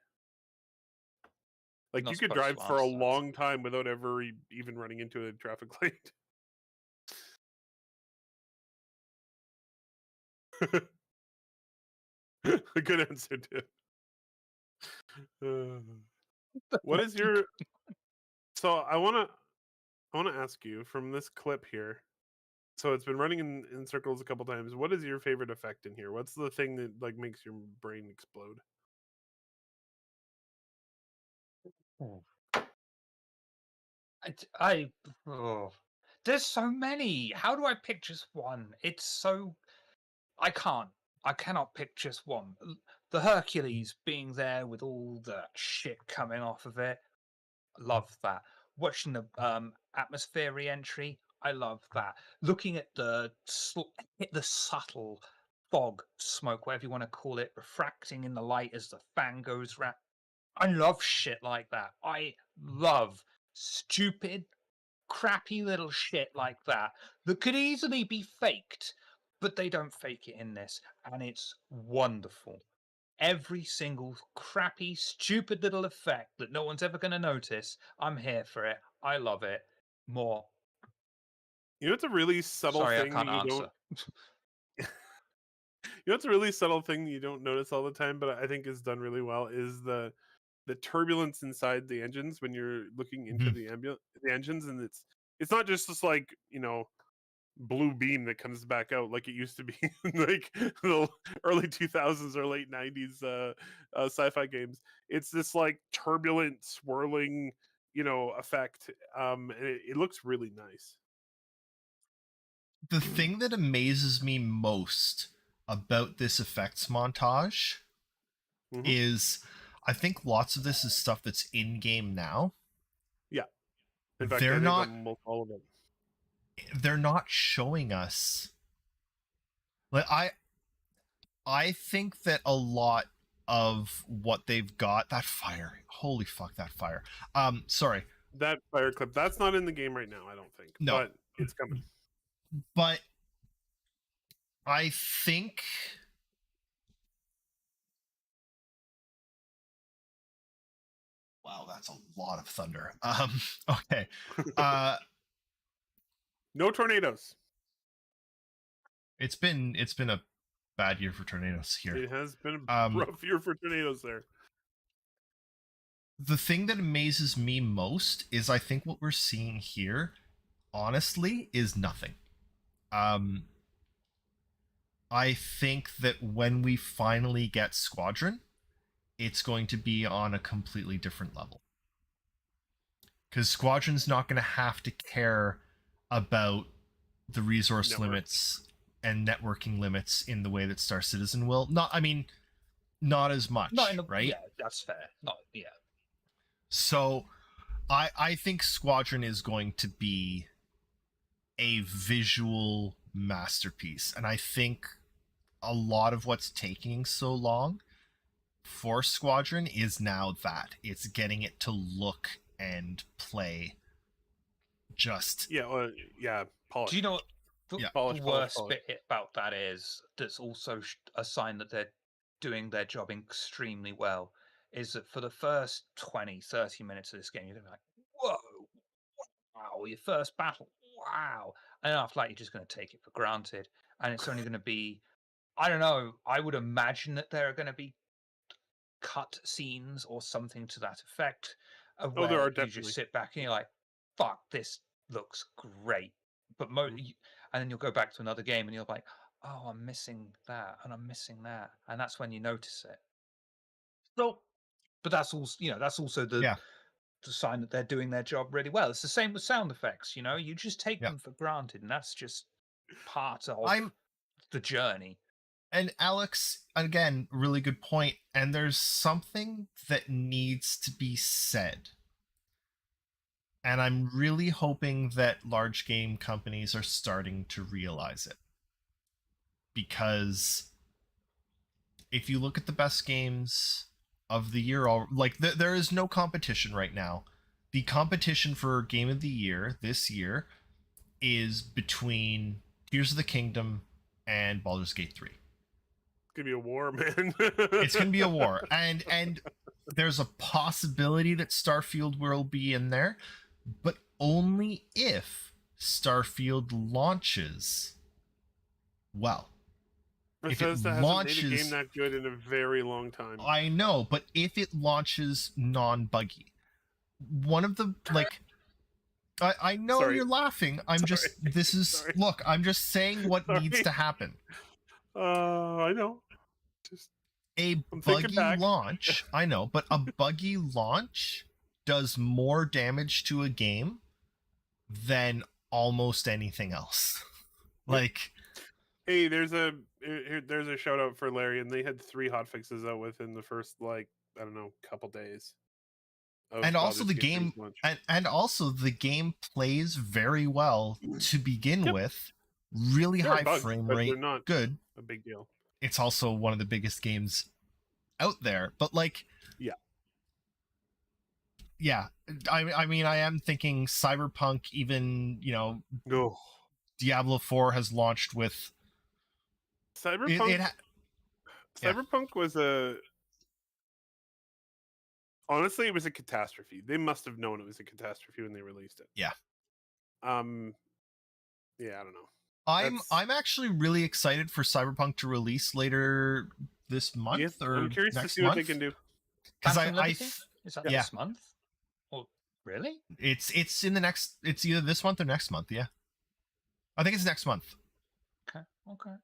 Like, you could drive for a long time without ever even running into a traffic light. A good answer, too. What is your... So I want to ask you from this clip here. So it's been running in circles a couple times. What is your favorite effect in here? What's the thing that, like, makes your brain explode? There's so many. How do I pick just one? It's so... I cannot pick just one. The Hercules being there with all the shit coming off of it. I love that. Watching the atmosphere re-entry, I love that. Looking at the subtle fog, smoke, whatever you want to call it, refracting in the light as the fan goes round. I love shit like that. I love stupid, crappy little shit like that could easily be faked, but they don't fake it in this, and it's wonderful. Every single crappy, stupid little effect that no one's ever going to notice, I'm here for it. I love it. More. You know, it's a really subtle Sorry, thing I can't that you answer. don't... You know, it's a really subtle thing that you don't notice all the time, but I think is done really well, is the turbulence inside the engines when you're looking into the engines, and it's not just this, like, blue beam that comes back out like it used to be in, like, the early 2000s or late 90s sci-fi games. It's this, like, turbulent swirling, effect, and it looks really nice. The thing that amazes me most about this effects montage is, I think lots of this is stuff that's in game now. Yeah. In fact, they're not almost all of them. They're not showing us, like, I think that a lot of what they've got, that fire, holy fuck, that fire, sorry, that fire clip, that's not in the game right now, I don't think. No, but it's coming. But I think wow, that's a lot of thunder. Okay. No tornadoes. It's been a bad year for tornadoes here. It has been a rough year for tornadoes there. The thing that amazes me most is, I think what we're seeing here, honestly, is nothing. I think that when we finally get Squadron, it's going to be on a completely different level. Because Squadron's not going to have to care about the resource limits and networking limits in the way that Star Citizen will. Not as much, right? Yeah, that's fair. So I think Squadron is going to be a visual masterpiece. And I think a lot of what's taking so long for Squadron is now that it's getting it to look and play just polished. Do you know what the worst bit about that is? That's also a sign that they're doing their job extremely well is that for the first 20, 30 minutes of this game, you're going to be like, whoa, wow, your first battle, wow. And after that, you're just going to take it for granted. And it's only going to be, I don't know, I would imagine that there are going to be cut scenes or something to that effect of Oh, there where are you definitely. just sit back and you're like, fuck, this looks great. But and then you'll go back to another game and you're like, oh, I'm missing that and I'm missing that. And that's when you notice it. So, but that's also, that's also the sign that they're doing their job really well. It's the same with sound effects, you just take them for granted, and that's just part of the journey. And Alex, again, really good point. And there's something that needs to be said. And I'm really hoping that large game companies are starting to realize it. Because if you look at the best games of the year, there is no competition right now. The competition for Game of the Year this year is between Tears of the Kingdom and Baldur's Gate 3. It's gonna be a war, man. It's gonna be a war, and there's a possibility that Starfield will be in there, but only if Starfield launches well. Bethesda hasn't made a game that good in a very long time. I know, but if it launches non-buggy, one of the I know you're laughing. I'm just saying what needs to happen. I know. A buggy launch, I know, but a buggy launch does more damage to a game than almost anything else. Hey, there's a shout out for Larry, and they had 3 hotfixes out within the first couple days. And also the game, and also the game plays very well to begin with. Really high frame rate, they're not good. A big deal. It's also one of the biggest games out there, but I mean, I am thinking Cyberpunk. Even Diablo 4 has launched with Cyberpunk. Cyberpunk was honestly, it was a catastrophe. They must have known it was a catastrophe when they released it. Yeah. I don't know. I'm actually really excited for Cyberpunk to release later this month or I'm curious next to see month. what they can do. Because is that this month? Oh, really? It's in the next. It's either this month or next month. Yeah, I think it's next month. Okay.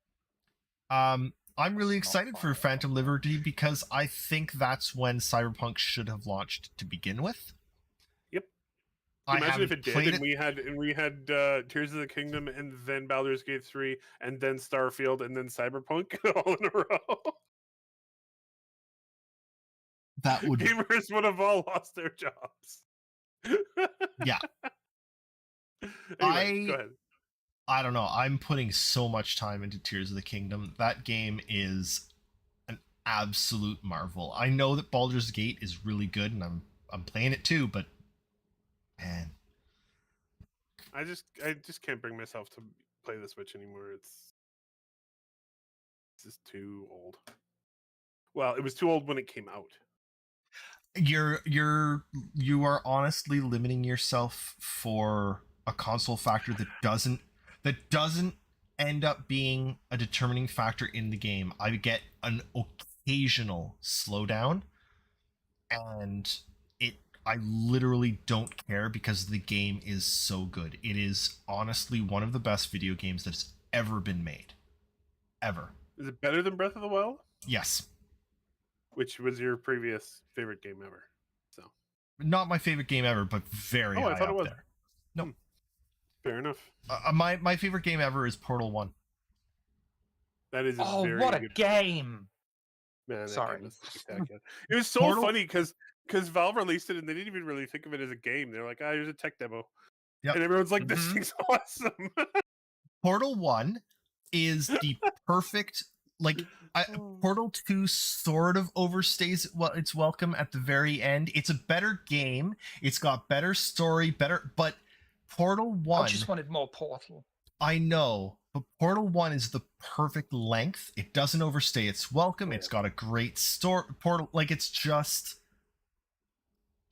I'm really excited for Phantom Liberty because I think that's when Cyberpunk should have launched to begin with. Imagine if it did, and we had Tears of the Kingdom, and then Baldur's Gate 3, and then Starfield, and then Cyberpunk all in a row. That would gamers would have all lost their jobs. Yeah. Anyway, go ahead. I don't know. I'm putting so much time into Tears of the Kingdom. That game is an absolute marvel. I know that Baldur's Gate is really good, and I'm playing it too, but man, I just can't bring myself to play the Switch anymore. It's just too old. Well, it was too old when it came out. You are honestly limiting yourself for a console factor that doesn't end up being a determining factor in the game. I get an occasional slowdown, and I literally don't care because the game is so good. It is honestly one of the best video games that's ever been made. Ever. Is it better than Breath of the Wild? Yes. Which was your previous favorite game ever? So, not my favorite game ever, but very high up there. No. Fair enough. My favorite game ever is Portal 1. That is what a game! Man, sorry. Game was spectacular. It was so funny because Valve released it and they didn't even really think of it as a game. They're like, here's a tech demo. Yep. And everyone's like, this thing's awesome. Portal 1 is the perfect, Portal 2 sort of overstays its welcome at the very end. It's a better game. It's got better story, but Portal 1... I just wanted more Portal. I know, but Portal 1 is the perfect length. It doesn't overstay its welcome. It's got a great story. Portal, like, it's just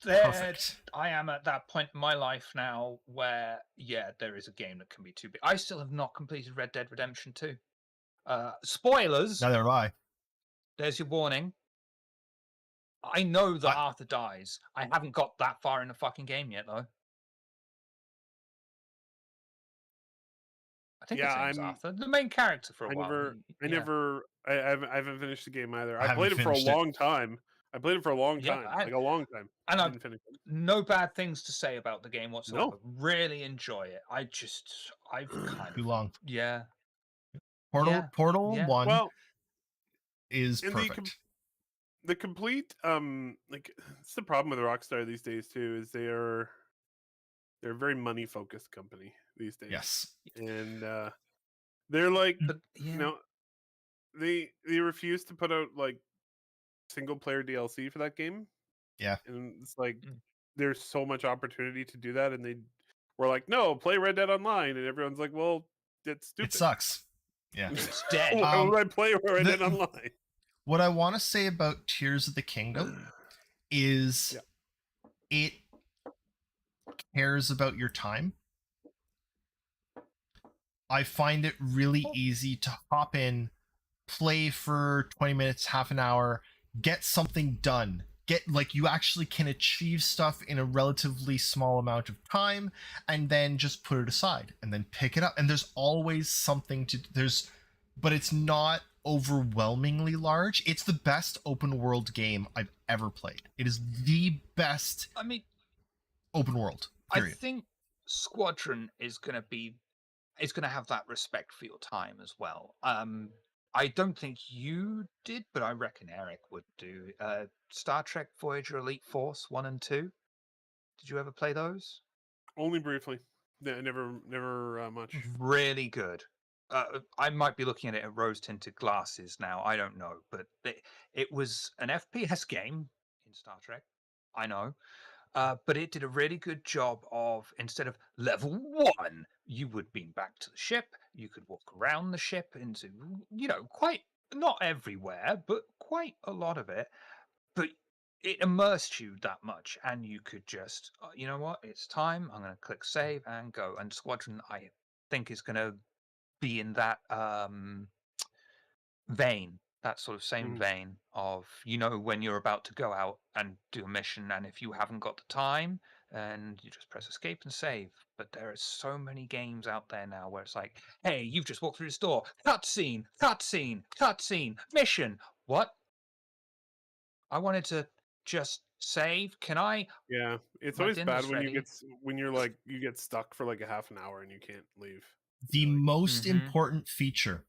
perfect. I am at that point in my life now where, there is a game that can be too big. I still have not completed Red Dead Redemption 2. Spoilers. Neither have I. There's your warning. I know that I- Arthur dies. I haven't got that far in the fucking game yet, though. I think his Yeah, name's I'm. Arthur, the main character for a I while. I haven't finished the game either. I I played haven't it for a finished it. long time. I played it for a long Yeah, time, like a long time. and I've Didn't finish it. no bad things to say about the game whatsoever. No. Really enjoy it. I've kind Too of long. yeah. Portal yeah. 1 Well, is and perfect. the complete like it's the problem with Rockstar these days too is they're a very money focused company these days. Yes. And they're like But yeah, they refuse to put out like single player DLC for that game. Yeah. And it's like Mm. there's so much opportunity to do that, and they were like, no, play Red Dead Online, and everyone's like, well, that's stupid. It sucks. Yeah. it's dead. Why would I play Red Dead Online? What I want to say about Tears of the Kingdom is it cares about your time. I find it really easy to hop in, play for 20 minutes, half an hour, get something done. You actually can achieve stuff in a relatively small amount of time and then just put it aside and then pick it up. And there's always something but it's not overwhelmingly large. It's the best open world game I've ever played. It is the best I mean, open world, period. I think Squadron is going to have that respect for your time as well. I don't think you did, but I reckon Eric would do. Star Trek Voyager Elite Force 1 and 2. Did you ever play those? Only briefly. Never much. Really good. I might be looking at it at rose-tinted glasses now. I don't know, but it was an FPS game in Star Trek. I know. But it did a really good job of, instead of level 1, you would beam back to the ship. You could walk around the ship into, quite, not everywhere, but quite a lot of it. But it immersed you that much, and you could just, you know what, it's time. I'm going to click save and go. And Squadron, I think, is going to be in that vein, that sort of same vein of, when you're about to go out and do a mission, and if you haven't got the time, and you just press escape and save. But there are so many games out there now where it's like, hey, you've just walked through the store, cutscene, mission. What? I wanted to just save. Can I? Yeah, it's My always bad dinner's when ready. you get stuck for like a half an hour and you can't leave. The most Mhm. important feature.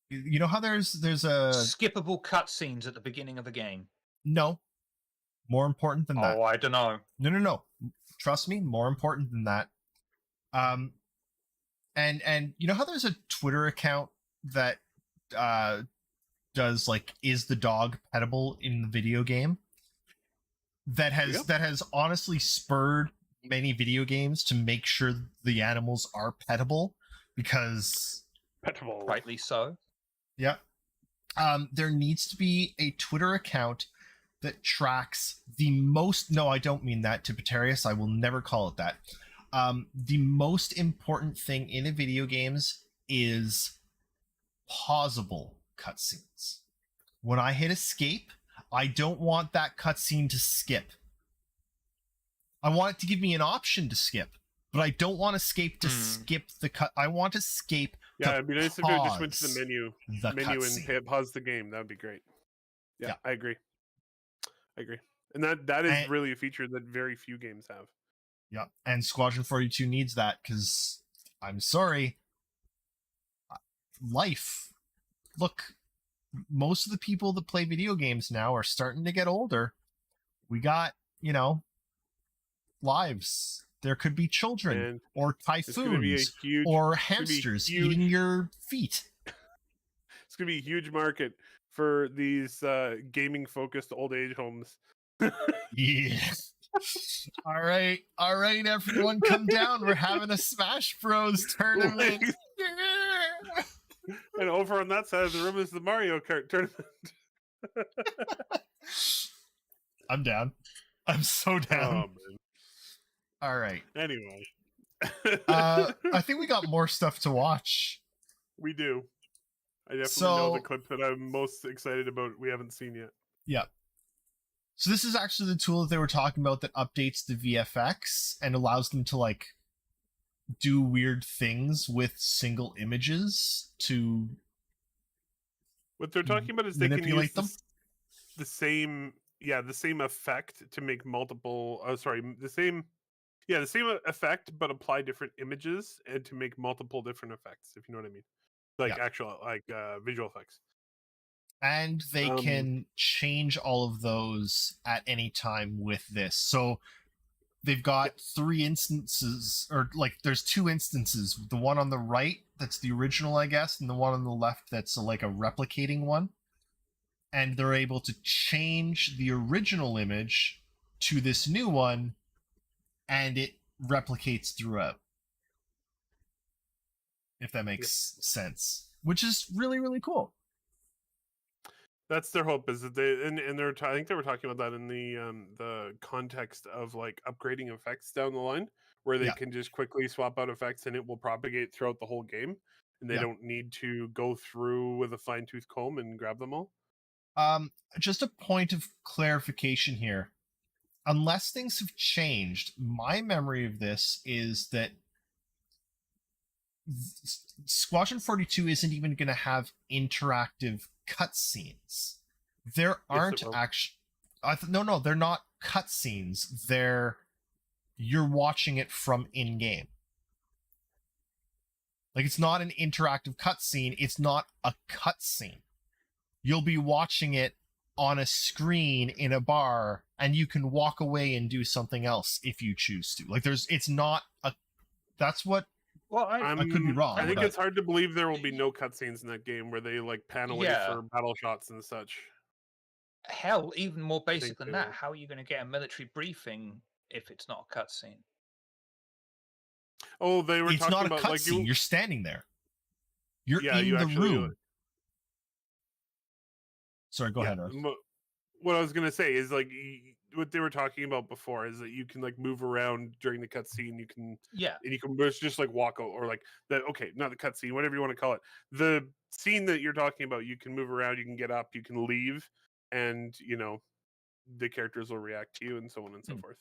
You know how there's a Skippable cutscenes at the beginning of a game. no more important than that. Oh, I don't know. No. Trust me, more important than that. And you know how there's a Twitter account that does like, is the dog pettable in the video game? That has honestly spurred many video games to make sure the animals are pettable, because Petrol. Rightly so. yeah. There needs to be a Twitter account that tracks the most. No, I don't mean that, Tipitarius. I will never call it that. The most important thing in a video games is pausable cutscenes. When I hit escape, I don't want that cutscene to skip. I want it to give me an option to skip, but I don't want escape to skip the cut. I want escape. Yeah, it'd be nice if it just went to the menu cutscene. and pause the game. That would be great. Yeah, I agree. And that is And- really a feature that very few games have. Yeah, and Squadron 42 needs that, because I'm sorry, life. Look, most of the people that play video games now are starting to get older. We got, lives. There could be children And or it's going to be a typhoons huge or hamsters huge- eating your feet. It's going to be a huge market for these gaming focused old age homes. Yeah. All right, everyone, come down. We're having a Smash Bros tournament. Yeah! And over on that side of the room is the Mario Kart tournament. I'm down. I'm so down. Oh man. All right. Anyway. I think we got more stuff to watch. We do. I definitely know the So, clip that I'm most excited about. We haven't seen yet. yeah. So this is actually the tool that they were talking about that updates the VFX and allows them to like do weird things with single images to What they're talking about is they can use manipulate them. the same effect to make multiple. The same effect, but apply different images and to make multiple different effects. If you know what I mean, like Yeah. actual visual effects. And they can change all of those at any time with this. So they've got 3 instances, or like there's 2 instances. The one on the right, that's the original, I guess, and the one on the left, that's like a replicating one. And they're able to change the original image to this new one, and it replicates throughout. If that makes sense. Which is really, really cool. That's their hope, is that they and they're I think they were talking about that in the context of like upgrading effects down the line, where they can just quickly swap out effects and it will propagate throughout the whole game, and they don't need to go through with a fine-tooth comb and grab them all. Just a point of clarification here. Unless things have changed, my memory of this is that Squadron 42 isn't even going to have interactive cutscenes. There aren't actually. No, they're not cutscenes. You're watching it from in-game. Like, it's not an interactive cutscene. It's not a cutscene. You'll be watching it on a screen in a bar, and you can walk away and do something else if you choose to. Like, it's not a. That's what. Well, I could be wrong. I think it's hard to believe there will be no cutscenes in that game where they like pan away for battle shots and such. Hell, even more basic than that. How are you going to get a military briefing if it's not a cutscene? Oh, they were it's talking not about a cutscene. like you're standing there. You're in you the actually room. Sorry, go ahead, Earth. What I was gonna say is like what they were talking about before is that you can like move around during the cutscene. You can and you can just like walk out or like that. Okay, not the cutscene, whatever you want to call it. The scene that you're talking about, you can move around, you can get up, you can leave, and you know the characters will react to you and so on and so forth.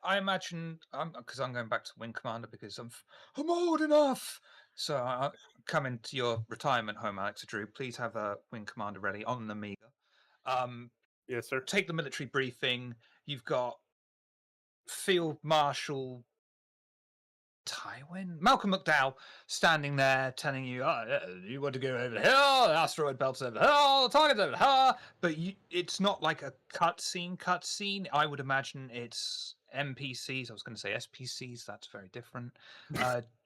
I imagine because I'm going back to Wing Commander because I'm old enough. So I come into your retirement home, Alex Drew. Please have a Wing Commander ready on the Amiga. Yes, sir. Take the military briefing. You've got Field Marshal Tywin, Malcolm McDowell, standing there telling you, you want to go over here, the asteroid belt's over here, the target's over here. But it's not like a cutscene. I would imagine it's NPCs. I was going to say SPCs. That's very different.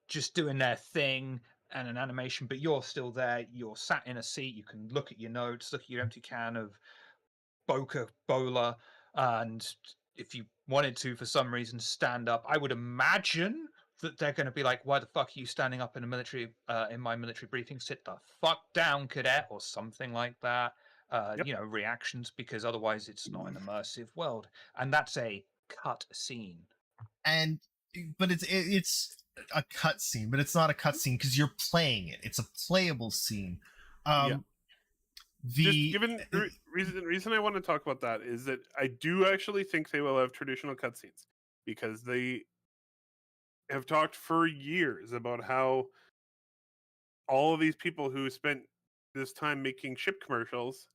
Just doing their thing and an animation, but you're still there. You're sat in a seat. You can look at your notes, look at your empty can of Bola, and if you wanted to, for some reason, stand up, I would imagine that they're going to be like, "Why the fuck are you standing up in a military in my military briefing? Sit the fuck down, cadet," or something like that. You know, reactions, because otherwise it's not an immersive world, and that's a cut scene. But it's a cut scene, but it's not a cut scene because you're playing it. It's a playable scene. The reason I want to talk about that is that I do actually think they will have traditional cutscenes because they have talked for years about how all of these people who spent this time making ship commercials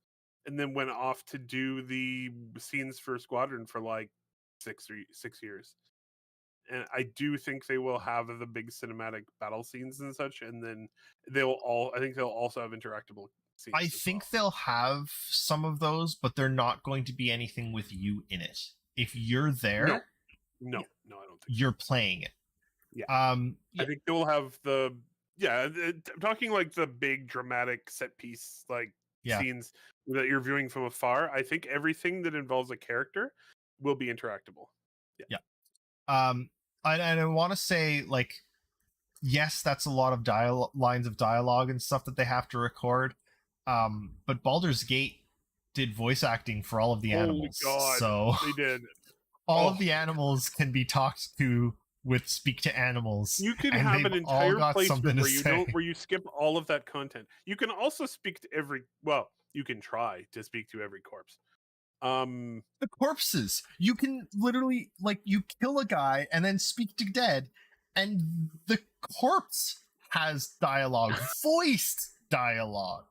and then went off to do the scenes for Squadron for like 6 years. And I do think they will have the big cinematic battle scenes and such, and then I think they'll also have interactable scenes. I think they'll have some of those, but they're not going to be anything with you in it. If you're there, no, I don't think you're playing it. Yeah. I think they will have I'm talking like the big dramatic set piece like scenes that you're viewing from afar. I think everything that involves a character will be interactable. And I want to say, like, yes, that's a lot of lines of dialogue and stuff that they have to record. But Baldur's Gate did voice acting for all of the Holy animals, God, so they did. all Oh. of the animals can be talked to with speak to animals. You could and have an they've all entire got something playthrough to where say. you skip all of that content. You can also speak to you can try to speak to every corpse. The corpses, you can literally, like, you kill a guy and then speak to dead, and the corpse has dialogue, voiced dialogue.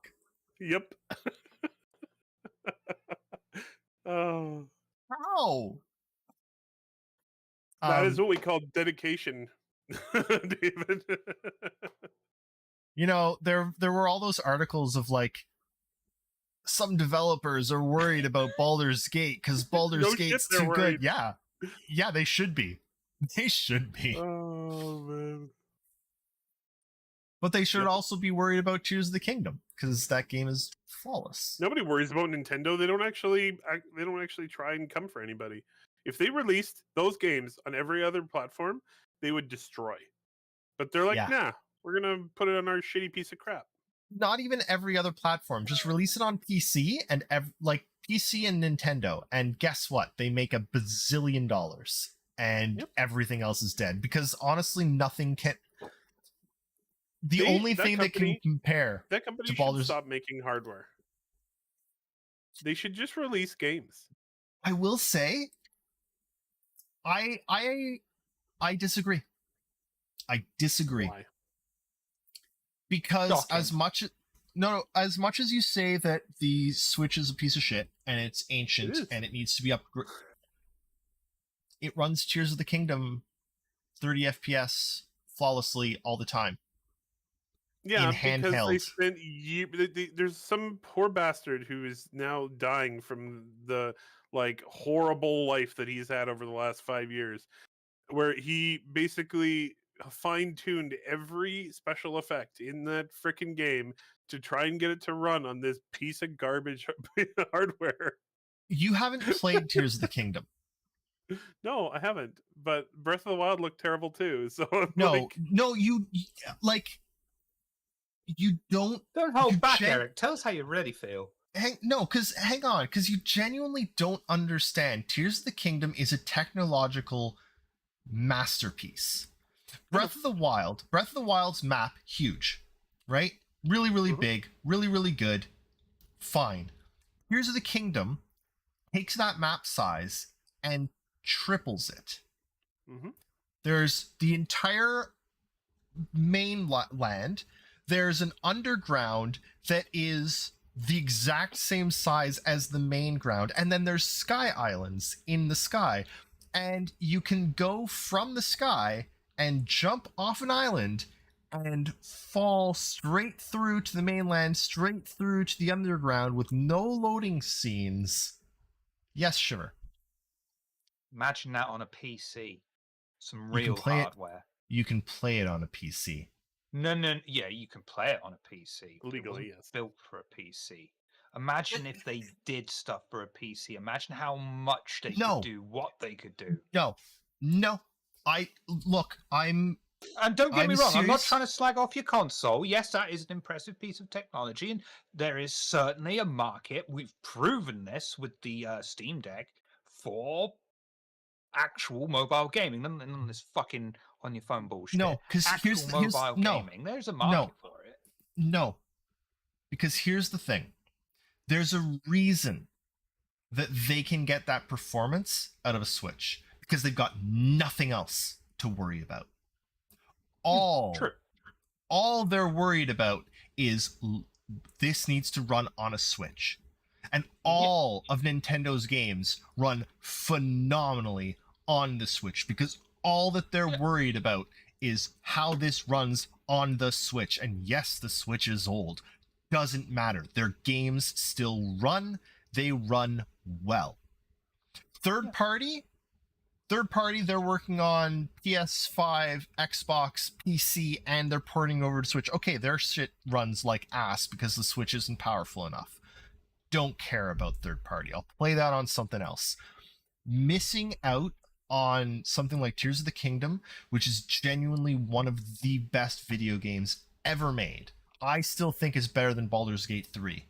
Yep. Oh, How? that is what we call dedication, David. You know, there were all those articles of, like, some developers are worried about Baldur's Gate because Baldur's No shit, Gate's they're too worried. good. Yeah, they should be. They should be. Oh man. But they should Yep. also be worried about Tears of the Kingdom because that game is flawless. Nobody worries about Nintendo. They don't actually try and come for anybody. If they released those games on every other platform, they would destroy. But they're like, Yeah. nah, we're gonna put it on our shitty piece of crap. Not even every other platform. Just release it on PC and like PC and Nintendo. And guess what? They make $1 bazillion, and Yep. everything else is dead. Because honestly, nothing can. The They- only that thing that can company- compare That company to should Baldur's. stop making hardware. They should just release games. I will say, I disagree. I disagree. Why? Because Shocking. as much as you say that the Switch is a piece of shit and it's ancient It is. and it needs to be upgraded, it runs Tears of the Kingdom 30 FPS flawlessly all the time. Yeah, in because they handheld. spent there's some poor bastard who is now dying from the like horrible life that he's had over the last 5 years, where he basically fine-tuned every special effect in that freaking game to try and get it to run on this piece of garbage hardware. You haven't played Tears of the Kingdom. No, I haven't. But Breath of the Wild looked terrible too. So I'm No, like, no, you like you don't Don't hold You back, gen- Eric. Tell us how you really feel. hang on, because you genuinely don't understand. Tears of the Kingdom is a technological masterpiece. Breath of the Wild's map, huge, right? Really, really Mhm. big, really, really good. Fine. Tears of the Kingdom takes that map size and triples it. mhm. There's the entire mainland. There's an underground that is the exact same size as the main ground, and then there's sky islands in the sky, and you can go from the sky and jump off an island and fall straight through to the mainland, straight through to the underground with no loading scenes. Yes, sure. Imagine that on a PC. Some You can real play it- hardware. You can play it on a PC. No, yeah, you can play it on a PC. but it Legally, wasn't yes. built for a PC. Imagine if they did stuff for a PC. Imagine how much they No. could do, what they could do. No. I'm And don't get I'm me wrong, I'm not serious. trying to slag off your console. Yes, that is an impressive piece of technology, and there is certainly a market. We've proven this with the Steam Deck for actual mobile gaming, none of this fucking on your phone bullshit. No, 'cause actual here's mobile no. gaming. There's a market for it. No. Because here's the thing. There's a reason that they can get that performance out of a Switch. Because they've got nothing else to worry about. True. All they're worried about is this needs to run on a Switch. And all of Nintendo's games run phenomenally on the Switch because all that they're worried about is how this runs on the Switch. And yes, the Switch is old. Doesn't matter. Their games still run. They run well. Third party, they're working on PS5, Xbox, PC, and they're porting over to Switch. Okay, their shit runs like ass because the Switch isn't powerful enough. Don't care about third party. I'll play that on something else. missing out on something like Tears of the Kingdom, which is genuinely one of the best video games ever made. I still think is better than Baldur's Gate 3.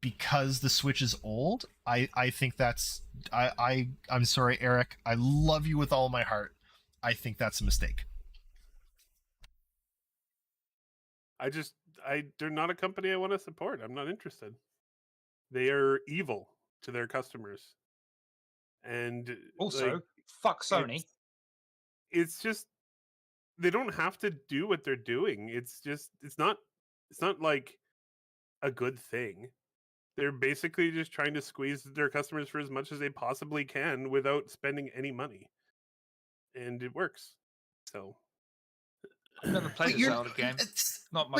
Because the Switch is old, I think that's I'm sorry, Eric. I love you with all my heart. I think that's a mistake. They're not a company I want to support. I'm not interested. They are evil to their customers. And Also, like, fuck Sony. It's just they don't have to do what they're doing. It's not like a good thing. They're basically just trying to squeeze their customers for as much as they possibly can without spending any money. And it works. So I've never played a Zelda game. Not my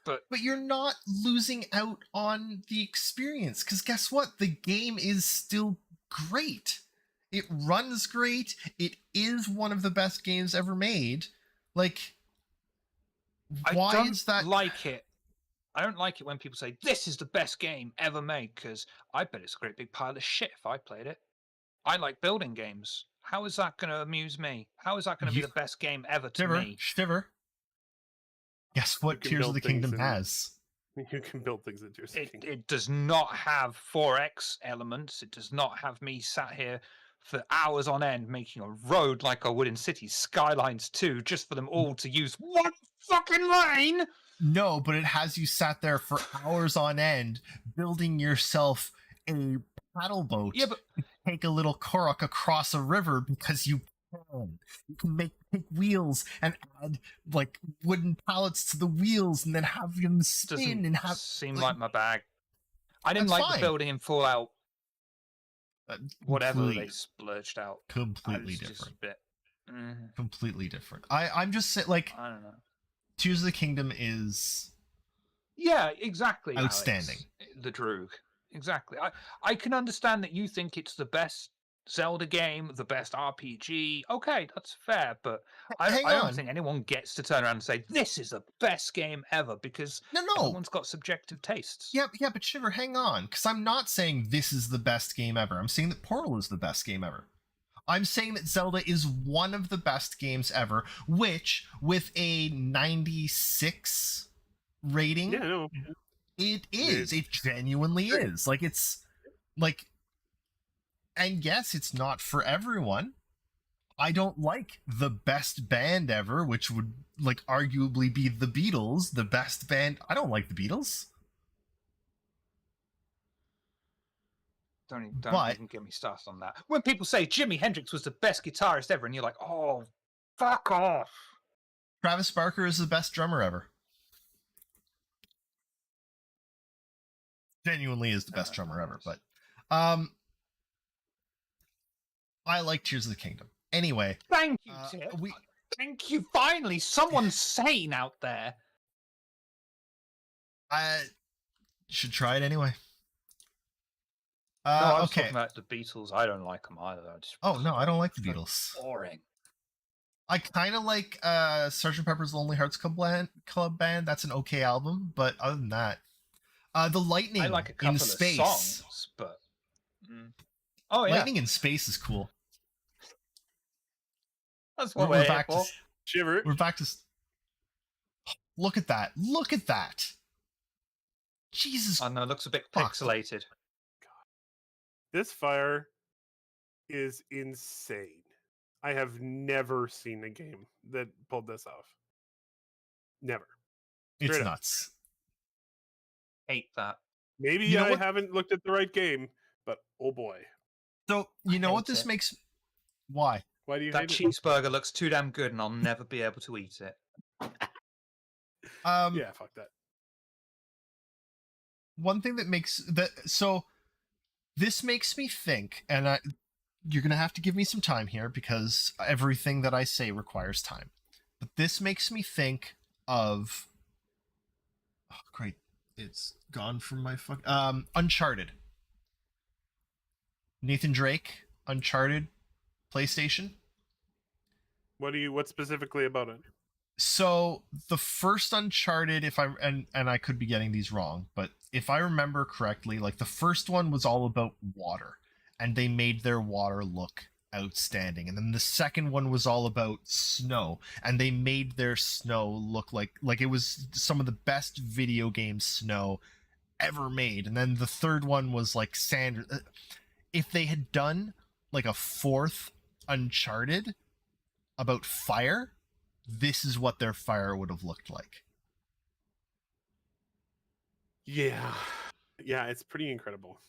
but bag. you're not losing out on the experience, because guess what? The game is still great. It runs great. It is one of the best games ever made. Like, why is that? Like it. I don't like it when people say this is the best game ever made, because I bet it's a great big pile of shit if I played it. I like building games. How is that going to amuse me? How is that going to be the best game ever to me? Shiver. Guess what Tears of the Kingdom has? You can build things in Tears of the Kingdom. It does not have 4X elements. It does not have me sat here for hours on end making a road like I would in Cities Skylines 2 just for them all to use one fucking lane. No, but it has you sat there for hours on end building yourself a paddle boat. Yeah, but take a little Korok across a river because you can. You can take wheels and add like wooden pallets to the wheels and then have them spin doesn't and have. seem like my bag. I didn't like the building in Fallout. Whatever they splurged out. Completely different. Completely different. I'm just saying, like, I don't know. Tears of the Kingdom is exactly outstanding. The Droog. Exactly. I can understand that you think it's the best Zelda game, the best RPG. Okay, that's fair, but I don't think anyone gets to turn around and say this is the best game ever, because everyone's got subjective tastes. Yeah, but Shiver, hang on, because I'm not saying this is the best game ever. I'm saying that Portal is the best game ever. I'm saying that Zelda is one of the best games ever, which, with a 96 rating, it is. It genuinely is. Like, it's like, and yes, it's not for everyone. I don't like the best band ever, which would like arguably be the Beatles, the best band. I don't like the Beatles. Don't even get me started on that. When people say Jimi Hendrix was the best guitarist ever, and you're like, oh, fuck off. Travis Barker is the best drummer ever. Genuinely is the best drummer ever, but I like Tears of the Kingdom. Anyway. Thank you, Tip. Thank you. Finally, someone's sane out there. I should try it anyway. No, I was talking about the Beatles. I don't like them either. No, I don't like the Beatles. Boring. I kind of like Sgt. Pepper's Lonely Hearts Club Band. That's an okay album, but other than that, the Lightning I like a couple in Space. Of songs, but oh yeah, Lightning in Space is cool. That's what we're back to. Shiver. We're back to. Look at that! Look at that! Jesus! I know, it looks a bit pixelated. This fire is insane. I have never seen a game that pulled this off. Never. It's nuts. Hate that. Maybe I haven't looked at the right game, but oh boy. So you know what this makes? Why? Why do you that hate cheeseburger looks too damn good, and I'll never be able to eat it. Yeah, fuck that. One thing that makes that so. This makes me think, and you're going to have to give me some time here because everything that I say requires time. But this makes me think of... Oh, great. It's gone from my Uncharted. Nathan Drake, Uncharted, PlayStation. What specifically about it? So the first Uncharted, and I could be getting these wrong, but if I remember correctly, like the first one was all about water, and they made their water look outstanding. And then the second one was all about snow, and they made their snow look like it was some of the best video game snow ever made. And then the third one was like sand. If they had done like a fourth Uncharted about fire, this is what their fire would have looked like. Yeah, it's pretty incredible.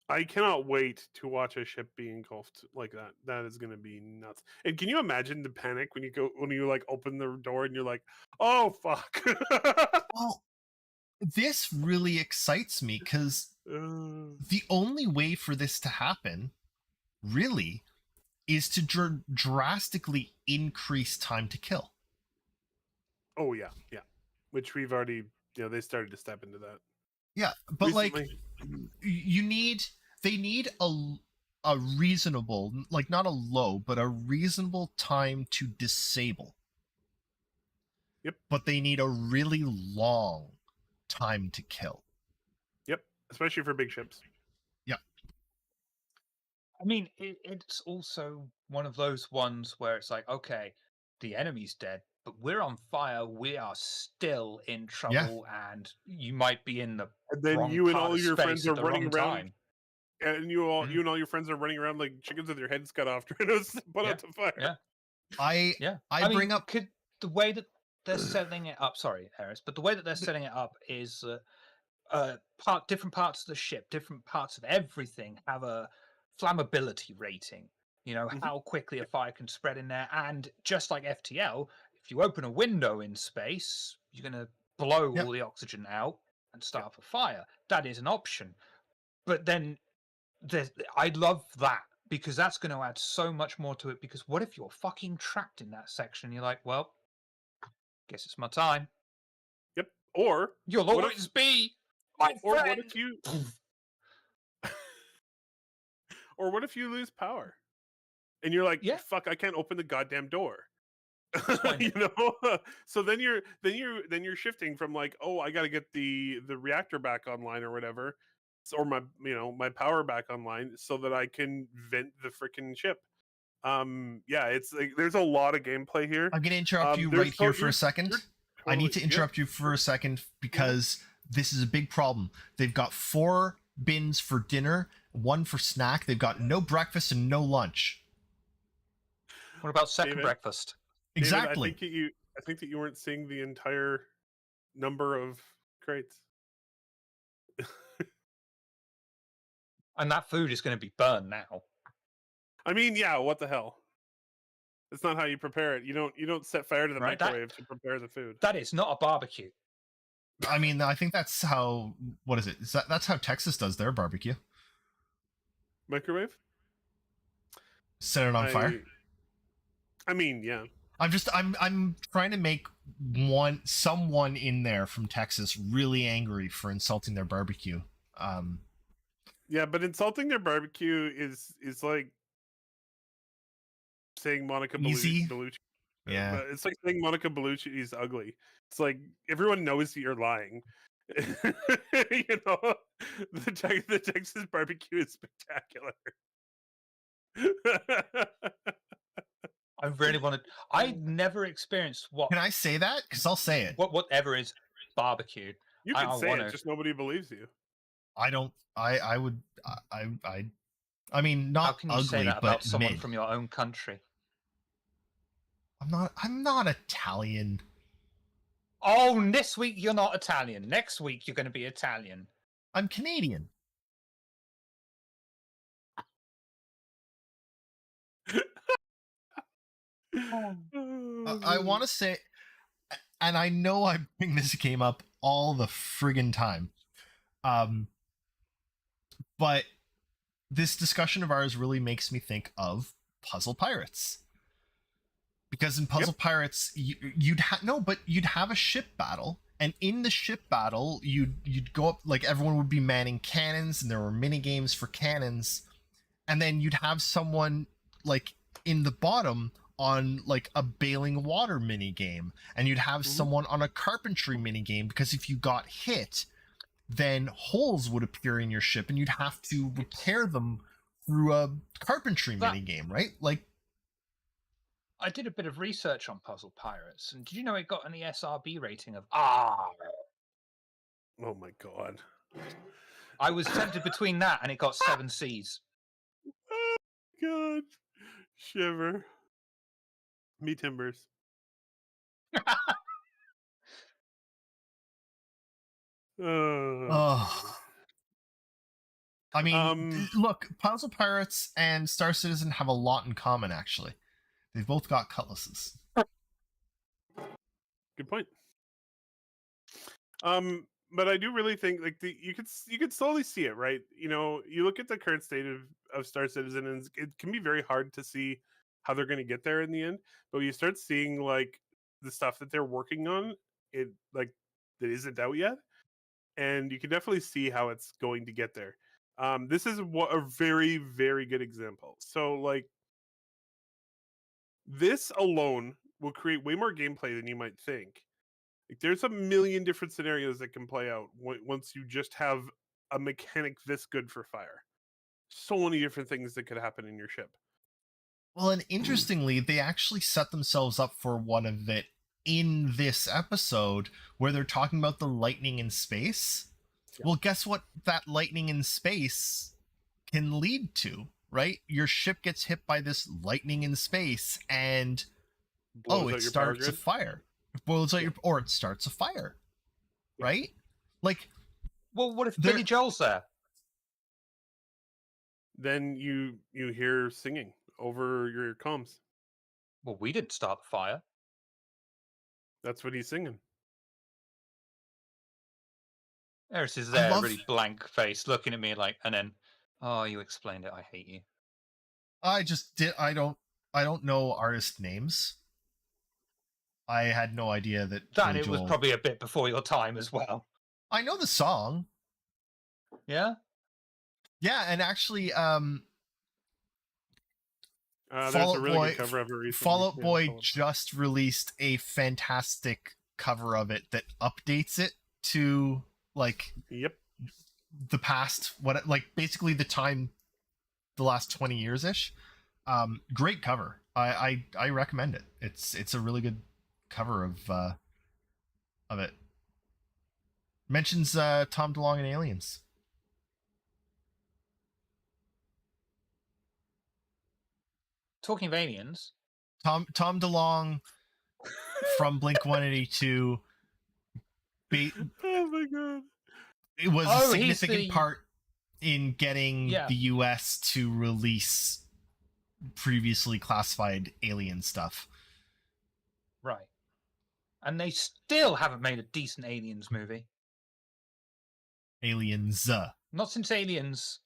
I cannot wait to watch a ship be engulfed like that. That is going to be nuts. And can you imagine the panic when you like open the door and you're like, oh fuck. Well, this really excites me because the only way for this to happen, really, is to drastically increase time to kill. Oh yeah, which we've already, they started to step into that. Yeah, but recently. They need a reasonable, like not a low, but a reasonable time to disable. Yep. But they need a really long time to kill. Yep, especially for big ships. Yep. I mean, it's also one of those ones where it's like, okay, the enemy's dead, but we're on fire. We are still in trouble, and you might be in the And then wrong you and part all of your space friends at are the running wrong around, time. and you and all your friends are running around like chickens with their heads cut off, trying to put out the fire. Yeah. I bring mean, up the way that they're setting it up. Sorry, Eris, but the way that they're setting it up is different parts of the ship, different parts of everything have a flammability rating. How quickly a fire can spread in there, and just like FTL, if you open a window in space, you're going to blow all the oxygen out and start a fire. That is an option, but then I love that because that's going to add so much more to it. Because what if you're fucking trapped in that section? You're like, well, guess it's my time. Yep. Or you'll always be my or friend. what if you or what if you lose power and you're like, fuck, I can't open the goddamn door. So then you're shifting from like, oh, I got to get the reactor back online or whatever, or my power back online so that I can vent the freaking ship. It's like there's a lot of gameplay here. I'm gonna interrupt you right here for a second. I need to interrupt you for a second because this is a big problem. They've got 4 bins for dinner, 1 for snack. They've got no breakfast and no lunch. What about second breakfast? Exactly. David, I think that you weren't seeing the entire number of crates. And that food is going to be burned now. I mean, yeah, what the hell? That's not how you prepare it. You don't set fire to the microwave to prepare the food. That is not a barbecue. I mean, I think that's how. What is it? That's how Texas does their barbecue. Microwave? Set it on fire. I mean, yeah. I'm trying to make someone in there from Texas really angry for insulting their barbecue. Yeah, but insulting their barbecue is like saying Monica Bellucci. Yeah, it's like saying Monica Bellucci is ugly. It's like everyone knows that you're lying. The Texas barbecue is spectacular. I really wanted. I never experienced what. Can I say that? Because I'll say it. Whatever is barbecue. You can say it, just nobody believes you. I don't. I would. I mean, not How can you ugly, say that but about someone mid. from your own country? I'm not Italian. Oh, this week you're not Italian. Next week you're going to be Italian. I'm Canadian. I want to say, and I know I bring this game up all the friggin' time, but this discussion of ours really makes me think of Puzzle Pirates. Because in Puzzle Pirates, you'd have a ship battle, and in the ship battle, you'd go up, like everyone would be manning cannons, and there were mini games for cannons, and then you'd have someone like in the bottom on like a bailing water mini game, and you'd have someone on a carpentry mini game, because if you got hit, then holes would appear in your ship and you'd have to repair them through a carpentry That- minigame, right? Like, I did a bit of research on Puzzle Pirates, and did you know it got an ESRB rating of R? Oh my god. I was tempted between that and it got 7 Cs. Oh god. Shiver. Me timbers. oh. I mean, look, Puzzle Pirates and Star Citizen have a lot in common, actually. They've both got cutlasses. Good point. But I do really think like you could slowly see it, right? You know, you look at the current state of Star Citizen, and it can be very hard to see how they're going to get there in the end. But when you start seeing like the stuff that they're working on, it like that isn't out yet, and you can definitely see how it's going to get there. This is a very, very good example. So like this alone will create way more gameplay than you might think. Like, there's a million different scenarios that can play out once you just have a mechanic this good for fire. So many different things that could happen in your ship. Well, and interestingly, they actually set themselves up for one of it in this episode where they're talking about the lightning in space. Yeah. Well, guess what that lightning in space can lead to, right? Your ship gets hit by this lightning in space and it starts a fire. Boils out or it starts a fire, right? Like, well, what if Billy Joel's there? Then you hear singing over your comms. Well, we didn't start the fire. That's what he's singing. Eris is there, really blank face, looking at me like, and then, oh, you explained it. I hate you. I don't know artist names. I had no idea that it was probably a bit before your time as well. I know the song. Yeah? Yeah, and actually, there's a really good cover of it recently. Fall Out Boy just released a fantastic cover of it that updates it to like the past, basically the time, the last 20 years ish. Great cover. I recommend it. It's a really good cover of it. Mentions Tom DeLonge and Aliens. Talking of aliens, Tom DeLonge from Blink-182. Oh my god! It was a significant part in getting the US to release previously classified alien stuff. Right. And they still haven't made a decent Aliens movie. Aliens. Not since Aliens.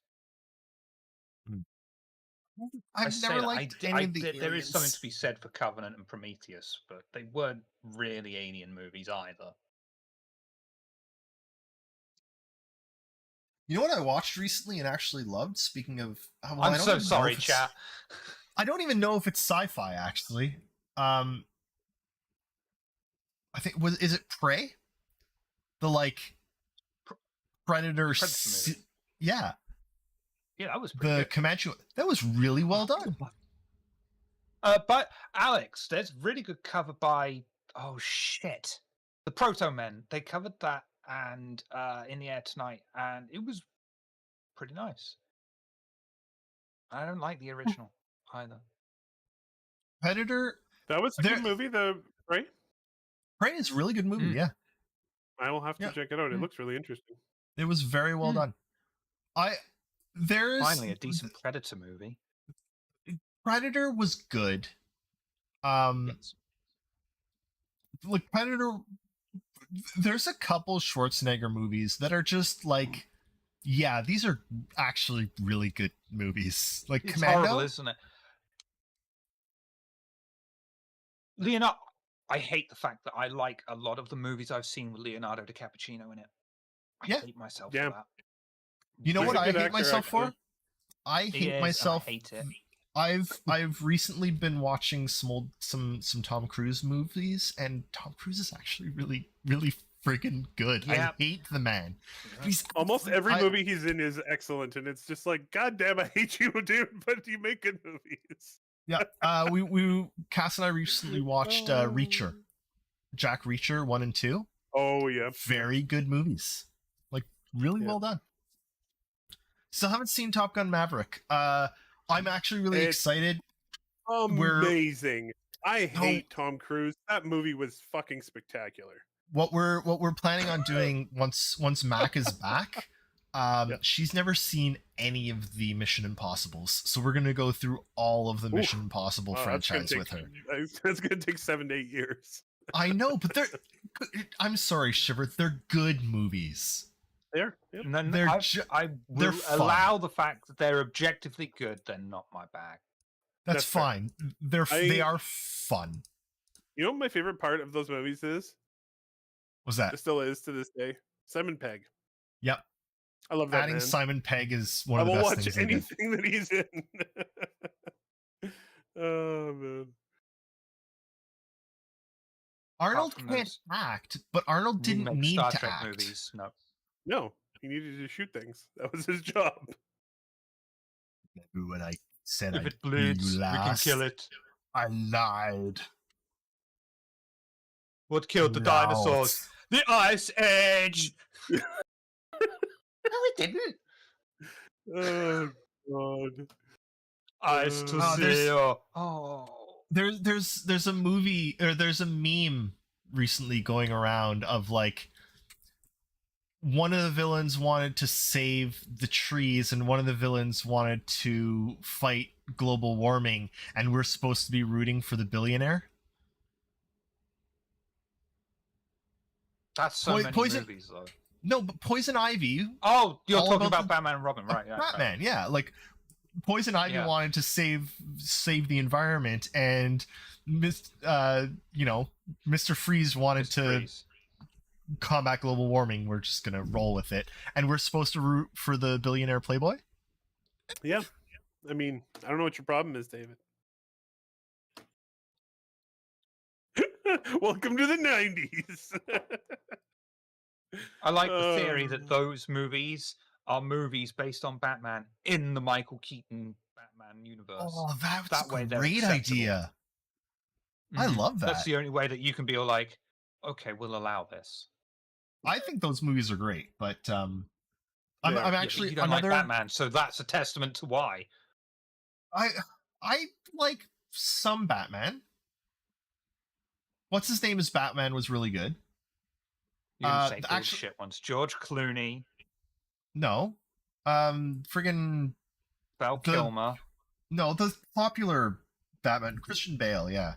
I've never liked any of the aliens. There is something to be said for Covenant and Prometheus, but they weren't really alien movies either. You know what I watched recently and actually loved? Speaking of... Well, I'm so sorry, chat. I don't even know if it's sci-fi, actually. I think... Is it Prey? The, Predator... Yeah. Yeah, that was pretty good. Comanche... That was really well done. But, Alex, there's really good cover by... Oh, shit. The Proto Men. They covered that and In the Air Tonight, and it was pretty nice. I don't like the original either. Predator... That was a good movie, Prey? Prey is a really good movie, yeah. I will have to check it out. It looks really interesting. It was very well done. There's finally a decent Predator movie. Predator was good. Yes. Predator, there's a couple Schwarzenegger movies that are just these are actually really good movies. It's Commando, horrible, isn't it? Leonardo, I hate the fact that I like a lot of the movies I've seen with Leonardo DiCaprio in it. I hate myself for that. You know what I hate myself for? I hate myself. I hate it. I've recently been watching some Tom Cruise movies, and Tom Cruise is actually really, really freaking good. I Yep. hate the man. Yeah. He's Almost every I- movie he's in is excellent, and it's just like, God damn, I hate you, dude, but you make good movies. Yeah. Cass and I recently watched Reacher. Jack Reacher 1 and 2. Oh yeah, Very good movies. Like really Yeah. well done. Still haven't seen Top Gun Maverick. I'm actually really It's excited. amazing. I No. hate Tom Cruise. That movie was fucking spectacular. What we're planning on doing once Mac is back. She's never seen any of the Mission Impossibles, so we're gonna go through all of the Mission Impossible Oh, that's gonna franchise with her. That's gonna take 7 to 8 years. I know, but they're. I'm sorry, Shiver. They're good movies. There, yep. No, no, They're I they're will fun. allow the fact that they're objectively good. They're not my bag. That's fair. fine. They are fun. You know what my favorite part of those movies is? Was that? It still is to this day. Simon Pegg. Yep. I love that Adding man. Simon Pegg is one I of the will best watch things they did. anything that he's in. Oh man. Arnold from can't those act, but Arnold didn't Remake need Star to Trek act. movies. No. No, he needed to shoot things. That was his job. When I said If I'd it bleeds, be we can last, kill it. I lied. What killed the Loud. dinosaurs? The Ice Age. No, it didn't. Oh god. Ice to Oh, there's- zero. Oh. There's a movie or there's a meme recently going around of like one of the villains wanted to save the trees and one of the villains wanted to fight global warming, and we're supposed to be rooting for the billionaire. That's so many Poison- movies, though. No, but Poison Ivy. Oh, you're All talking about about Batman and Robin, right? Yeah, Batman, yeah, like Poison Ivy Yeah. wanted to save the environment, and Mr. Freeze wanted Mr. to Freeze. combat global warming. We're just gonna roll with it, and we're supposed to root for the billionaire playboy. Yeah. I mean, I don't know what your problem is, David. Welcome to the 90s. I like the theory Um, that those movies are movies based on Batman in the Michael Keaton Batman universe. Oh, that's That way a they're great acceptable. idea. I Mhm. love That's that. the only way that you can be all like, okay, we'll allow this. I think those movies are great, but I'm Yeah. I'm Yeah, but actually you don't another. like Batman, so that's a testament to why. I like some Batman. What's his name as Batman was really good. You didn't say the good actu- shit ones. George Clooney, No, friggin' Val The- Kilmer. no, the popular Batman, Christian Bale. Yeah,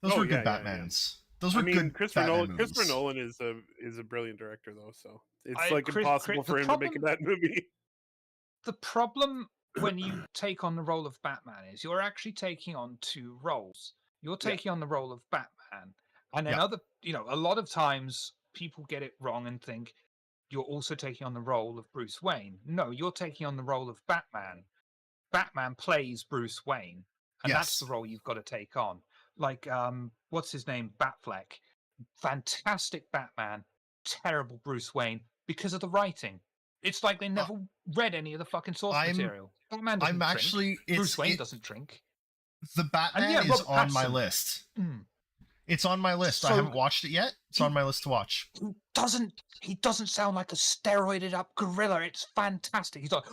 those Oh, were good yeah, yeah. Batmans. Those were I mean, good. Christopher Batman Nolan movies. is a brilliant director, though. So it's I- like Chris- impossible the for him to make a problem- bad movie. The problem when you take on the role of Batman is you're actually taking on two roles. You're Yeah. taking on the role of Batman, and then Yeah. a lot of times people get it wrong and think you're also taking on the role of Bruce Wayne. No, you're taking on the role of Batman. Batman plays Bruce Wayne, and that's the Yes. role you've got to take on. Like, what's his name? Batfleck. Fantastic Batman, terrible Bruce Wayne because of the writing. It's like they never read any of the fucking source I'm- material. Batman doesn't I'm drink. actually. Bruce Wayne doesn't drink. The Batman yeah, is Robert on my Pattinson. list. Mm. It's on my list. I So- haven't watched it yet. It's on my list to watch. He doesn't sound like a steroided up gorilla. It's fantastic. He's like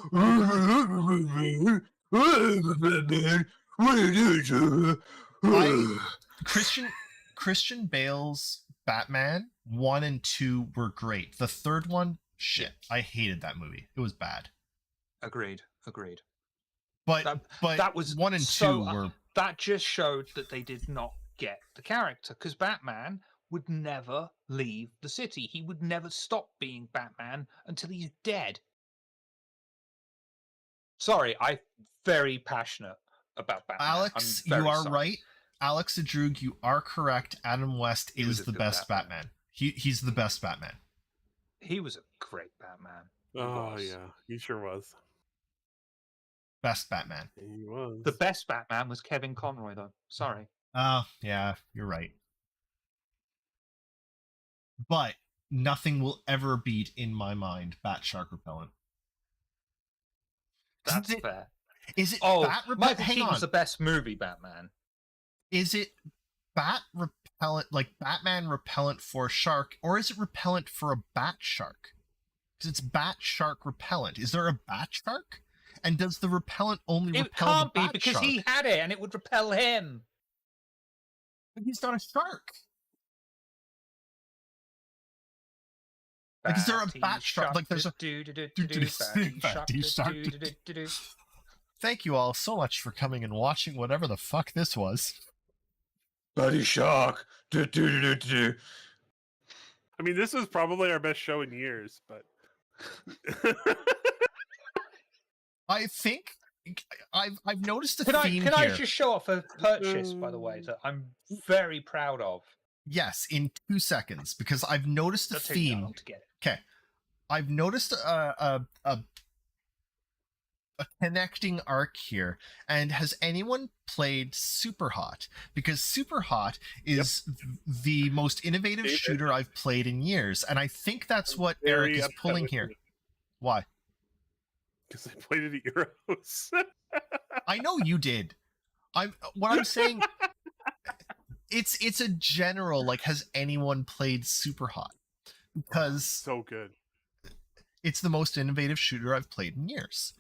Christian Bale's Batman 1 and 2 were great. The third one, shit. I hated that movie. It was bad. Agreed. But That- that was 1 and 2 so- were That just showed that they did not get the character because Batman would never leave the city. He would never stop being Batman until he's dead. Sorry, I'm very passionate about Batman. Alex, I'm very you are sorry. right. Alex Adrug, you are correct. Adam West He was is a the good best Batman. Batman. He's the best Batman. He was a great Batman. He Oh was. yeah, he sure was. Best Batman. He was. The best Batman was Kevin Conroy, though. Sorry. Oh, yeah, you're right. But nothing will ever beat in my mind Bat Shark Repellent. That's Is it- fair. Is it Oh, Bat Repellent? Michael Hang Keaton's on. the best movie Batman. Is it Bat Repellent, like Batman Repellent for a shark, or is it repellent for a bat shark? Because it's Bat Shark Repellent. Is there a bat shark? And does the repellent only It repel can't the be bat because shark? he had it and it would repel him. But he's not a shark. Like, is there a bat shark? Like, there's a... Batty shark. Thank you all so much for coming and watching whatever the fuck this was. Batty shark. I mean, this was probably our best show in years, but I think I've noticed a Can theme I here. just show off a purchase, by the way, that I'm very proud of? Yes, in 2 seconds, because I've noticed a That'll take me that theme. long to get it. Okay, I've noticed a connecting arc here. And has anyone played Super Hot? Because Super Hot is the most innovative David. shooter I've played in years, and I think that's what very Eric is upset pulling with here. me Why? because I played it at Euros. I know you did. What I'm saying. It's a general, like, has anyone played Super Hot? Because So good. it's the most innovative shooter I've played in years.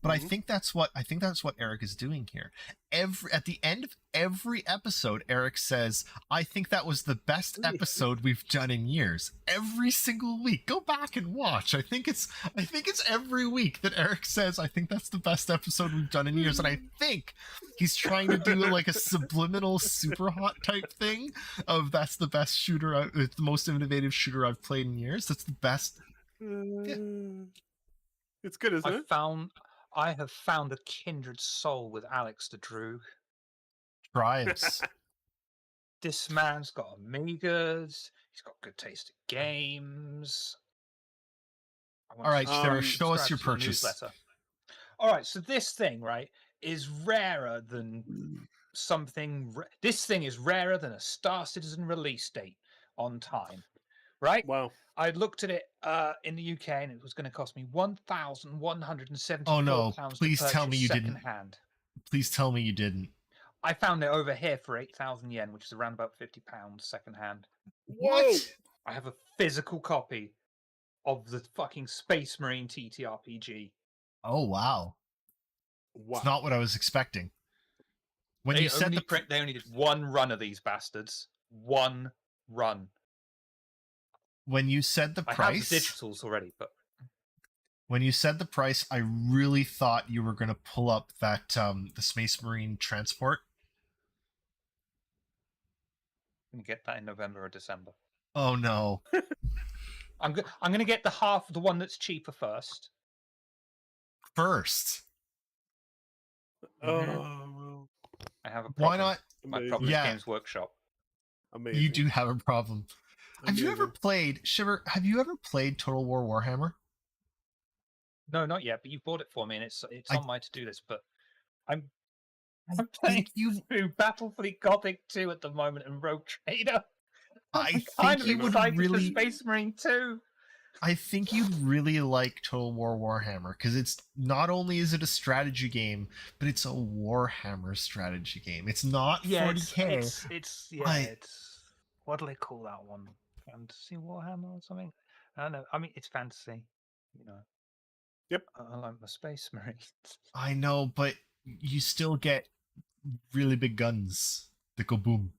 But I Mhm. think that's what Eric is doing here. At the end of every episode, Eric says, "I think that was the best episode we've done in years." Every single week, go back and watch. I think it's every week that Eric says, "I think that's the best episode we've done in years," and I think he's trying to do like a subliminal Super Hot type thing of that's the best shooter, it's the most innovative shooter I've played in years. That's the best. It's good, isn't it? I have found a kindred soul with Alex the Drew. Tribes. This man's got Amigas. He's got good taste in games. All right, Sarah, show us subscribe your to the purchase. newsletter. All right, so this thing, right, is rarer than something. This thing is rarer than a Star Citizen release date on time, right? Wow. I looked at it in the UK, and it was going to cost me £1,174. Oh no! To Please tell me purchase you didn't. secondhand. Please tell me you didn't. I found it over here for 8,000 yen, which is around about £50 secondhand. What? I have a physical copy of the fucking Space Marine TTRPG. Oh wow! Wow. It's not what I was expecting. When They you said they only did one run of these bastards. One run. when you said the I have price, the digitals already, but when you said the price, I really thought you were going to pull up that the Space Marine transport. I'm gonna get that in November or December. Oh no! I'm gonna get the one that's cheaper first. First, Oh, I have a problem. why not? My amazing. problem is Yeah. Games Workshop. Amazing. You do have a problem. Have you ever Amazing. played Shiver? Have you ever played Total War Warhammer? No, not yet. But you bought it for me, and it's I- on my to-do list. But I'm I playing think you. through Battlefleet Gothic 2 at the moment and Rogue Trader. I I'm think kind of you would excited really. for Space Marine 2. I think you'd really like Total War Warhammer because it's not only is it a strategy game, but it's a Warhammer strategy game. It's not 40K. It's what do they call that one? Fantasy Warhammer or something? I don't know. I mean, it's fantasy, you know. Yep. I like my Space Marines. I know, but you still get really big guns that go boom.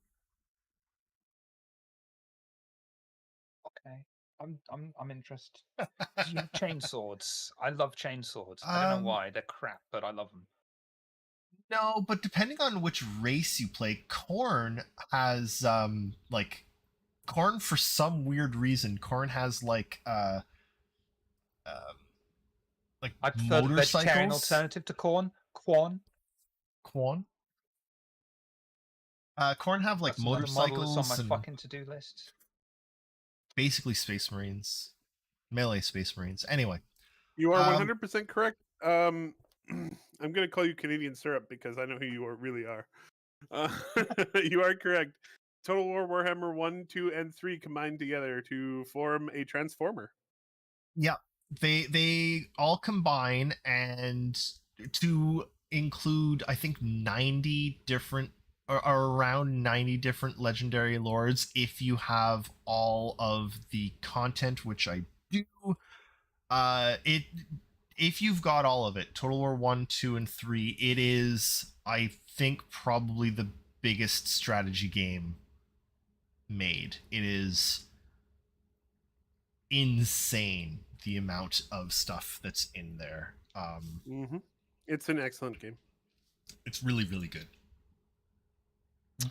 Okay, I'm interested. You have chainswords. I love chainswords. I don't know why they're crap, but I love them. No, but depending on which race you play, Khorne has like Khorne for some weird reason. Khorne has like I prefer the vegetarian motorcycles. alternative to corn. Quan. Khorne. Khorne have like That's another model motorcycles that's on my and fucking to-do list. basically Space Marines, melee Space Marines. Anyway, You are 100% correct. I'm going to call you Canadian syrup because I know who you really are. You are correct. Total War Warhammer 1, 2, and 3 combined together to form a transformer. Yeah, they all combine and to include, I think, 90 different or around 90 different legendary lords if you have all of the content, which I do. It if you've got all of it, Total War 1, 2, and 3, it is, I think, probably the biggest strategy game made. It is insane the amount of stuff that's in there. It's an excellent game. It's really, really good.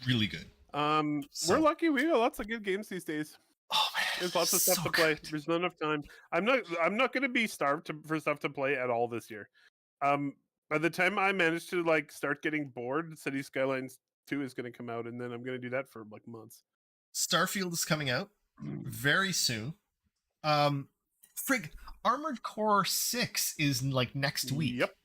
Really good. We're lucky we got lots of good games these days. Oh man, there's lots of stuff to play. There's not enough time. I'm not going to be starved for stuff to play at all this year. By the time I manage to like start getting bored, City Skylines 2 is going to come out, and then I'm going to do that for like months. Starfield is coming out very soon. Armored Core 6 is like next week. Yep.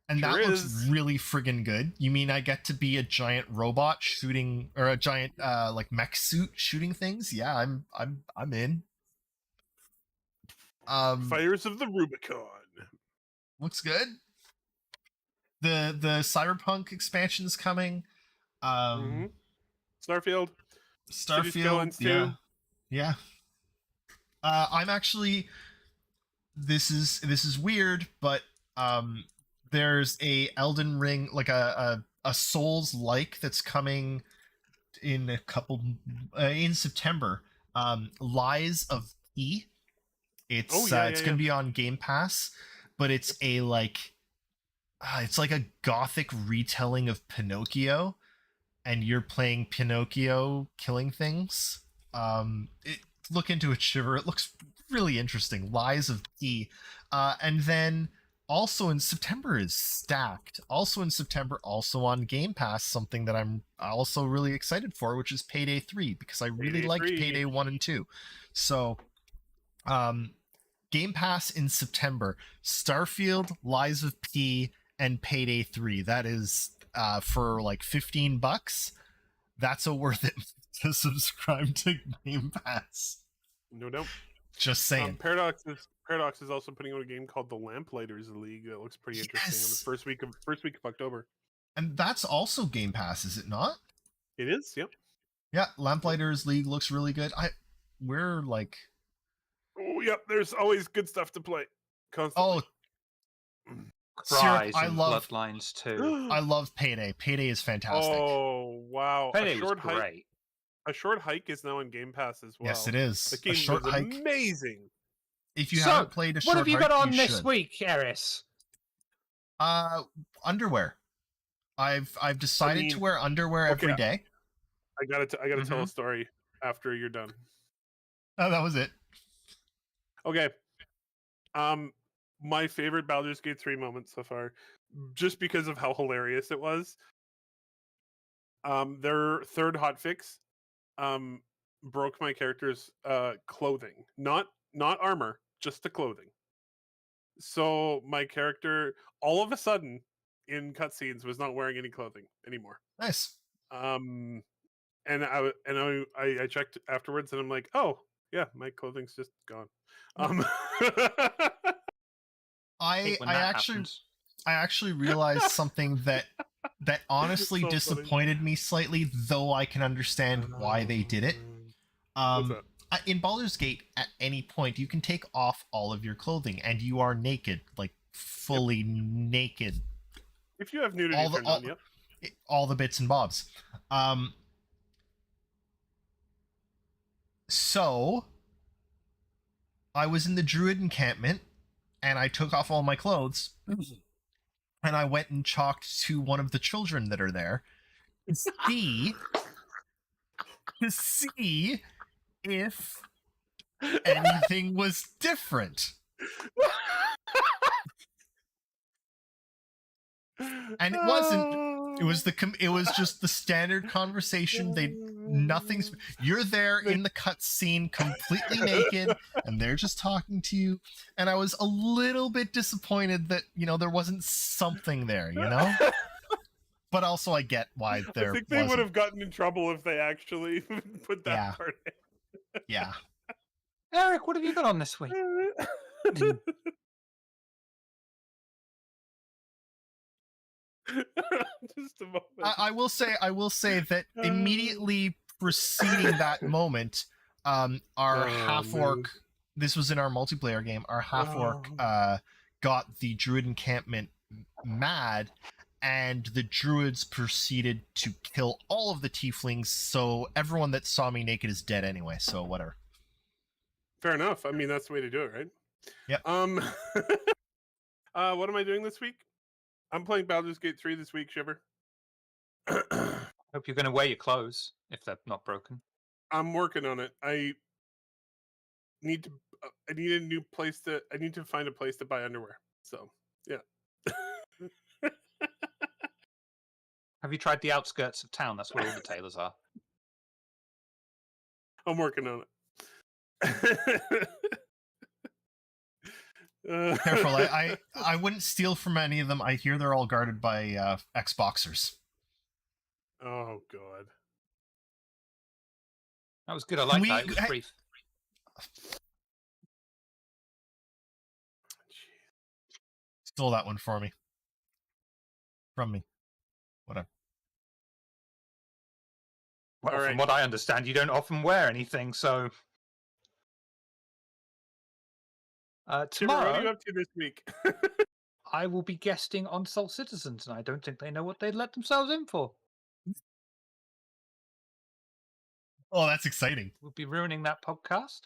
And that looks really friggin' good. You mean I get to be a giant robot shooting, or a giant like mech suit shooting things? Yeah, I'm in. Fires of the Rubicon. Looks good. The Cyberpunk expansion is coming. Starfield. Yeah. Yeah. I'm actually, this is weird, but there's a Elden Ring, like a Souls-like that's coming in in September. Lies of P. It's it's going to be on Game Pass, but it's a it's like a gothic retelling of Pinocchio, and you're playing Pinocchio killing things. Look into it, Shiver. It looks really interesting. Lies of P. And then also in September is Stacked. Also in September, also on Game Pass, something that I'm also really excited for, which is Payday 3, because I really liked Payday 1 and 2. So, Game Pass in September, Starfield, Lies of P, and Payday 3. That is for like $15. That's a worth it to subscribe to Game Pass. No doubt. Just saying. Paradox is also putting out a game called the Lamplighters League that looks pretty interesting on the first week of October. And that's also Game Pass, is it not? It is, yep. Yeah, Lamplighters League looks really good. We're like, oh yep, there's always good stuff to play. Constantly. Cries and Bloodlines too. I love Payday. Payday is fantastic. Oh wow, Payday was great. A Short Hike is now on Game Pass as well. Yes, it is. The game is amazing. If you haven't played a Short Hike, what have you got on this week, Eris? Underwear. I've decided to wear underwear every day. I gotta tell a story after you're done. Oh, that was it. Okay. My favorite Baldur's Gate 3 moment so far, just because of how hilarious it was. Their third hotfix broke my character's clothing. Not armor, just the clothing. So my character all of a sudden in cutscenes was not wearing any clothing anymore. Nice. And I checked afterwards and I'm like, oh yeah, my clothing's just gone. I actually realized something that honestly disappointed me slightly, though I can understand why they did it. In Baldur's Gate, at any point, you can take off all of your clothing, and you are naked, like fully naked. If you have nudity turned on, yep. All the bits and bobs. So, I was in the Druid encampment, and I took off all my clothes, and I went and talked to one of the children that are there to see if anything was different. And it wasn't. It was just the standard conversation. You're there in the cutscene completely naked, and they're just talking to you. And I was a little bit disappointed that, there wasn't something there, But also, I get why I there think they would wasn't. have gotten in trouble if they actually put that Yeah. part Yeah. Eric, what have you got on this week? in. Just a moment. I will say that immediately preceding that moment, our Oh, half orc. This was in our multiplayer game. Our half orc got the druid encampment mad, and the druids proceeded to kill all of the tieflings. So everyone that saw me naked is dead anyway. So whatever. Fair enough. I mean, that's the way to do it, right? Yep. What am I doing this week? I'm playing Baldur's Gate 3 this week, Shiver. Hope you're going to wear your clothes if they're not broken. I'm working on it. I need to. I need a new place to. I need to find a place to buy underwear. So yeah. Have you tried the outskirts of town? That's where all the tailors are. I'm working on it. Careful, I wouldn't steal from any of them. I hear they're all guarded by Xboxers. Oh god. That was good. I like that. It was brief. Stole that one for me. From me. Whatever. Well, All from right. what I understand, you don't often wear anything, so... Shiver, what are tomorrow, you up to this week? I will be guesting on Soul Citizens, and I don't think they know what they'd let themselves in for. Oh, that's exciting. We'll be ruining that podcast.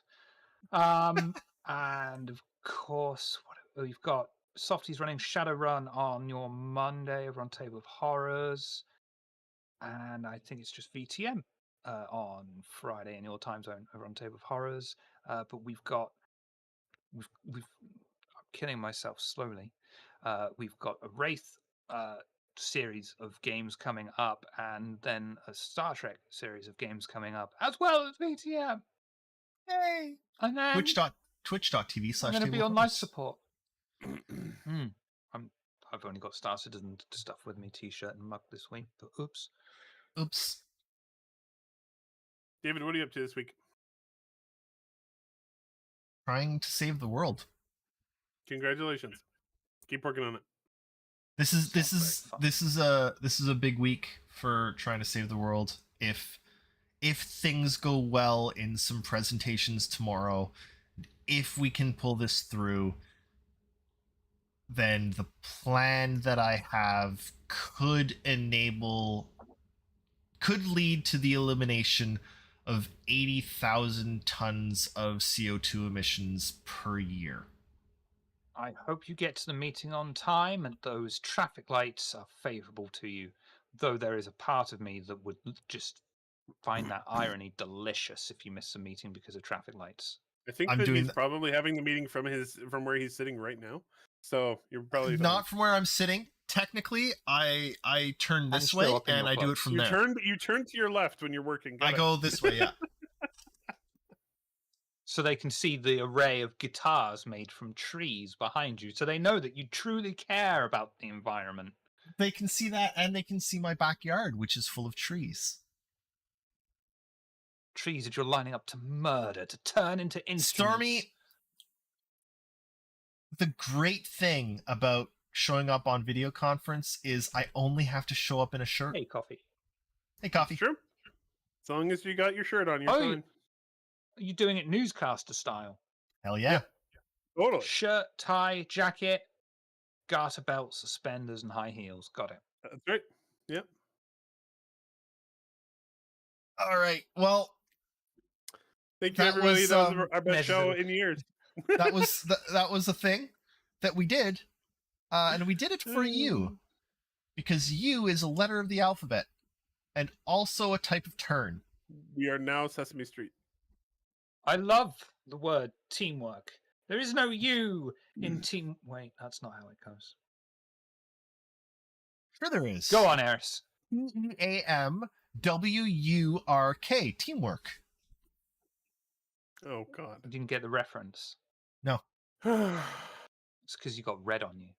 And of course, we've got Softies running Shadowrun on your Monday over on Table of Horrors. And I think it's just VTM on Friday in your time zone over on Table of Horrors. But we've I'm killing myself slowly. We've got a Wraith series of games coming up, and then a Star Trek series of games coming up, as well as VTM. Yay! And then Twitch.tv/. I'm going to be on life support. I've only got Star Citizen stuff with me, t-shirt and mug this week, but oops. Oops. David, what are you up to this week? Trying to save the world. Congratulations. Keep working on it. This is a big week for trying to save the world. If things go well in some presentations tomorrow, if we can pull this through, then the plan that I have could lead to the elimination of 80,000 tons of CO2 emissions per year. I hope you get to the meeting on time and those traffic lights are favourable to you, though there is a part of me that would just find that irony delicious if you miss the meeting because of traffic lights. I think he's probably having the meeting from where he's sitting right now. So you're probably not from where I'm sitting. Technically, I turn this way and I do it from there. You turn to your left when you're working. I go this way, yeah. So they can see the array of guitars made from trees behind you, so they know that you truly care about the environment. They can see that, and they can see my backyard, which is full of trees. Trees that you're lining up to murder, to turn into instruments. Stormy, the great thing about showing up on video conference is I only have to show up in a shirt. Hey, Coffee. Hey, Coffee. Sure. As long as you got your shirt on, you're fine. Are you doing it newscaster style? Hell yeah. Totally. Shirt, tie, jacket, garter belt, suspenders, and high heels. Got it. That's right. Yep. All right. Well, thank you, everybody. That was our best show in years. that was a thing that we did, and we did it for you, because you is a letter of the alphabet, and also a type of turn. We are now Sesame Street. I love the word teamwork. There is no you in team. Wait, that's not how it goes. Sure, there is. Go on, Eris. TEAMWURK. Teamwork. Oh God! You didn't get the reference. No. It's because you got red on you.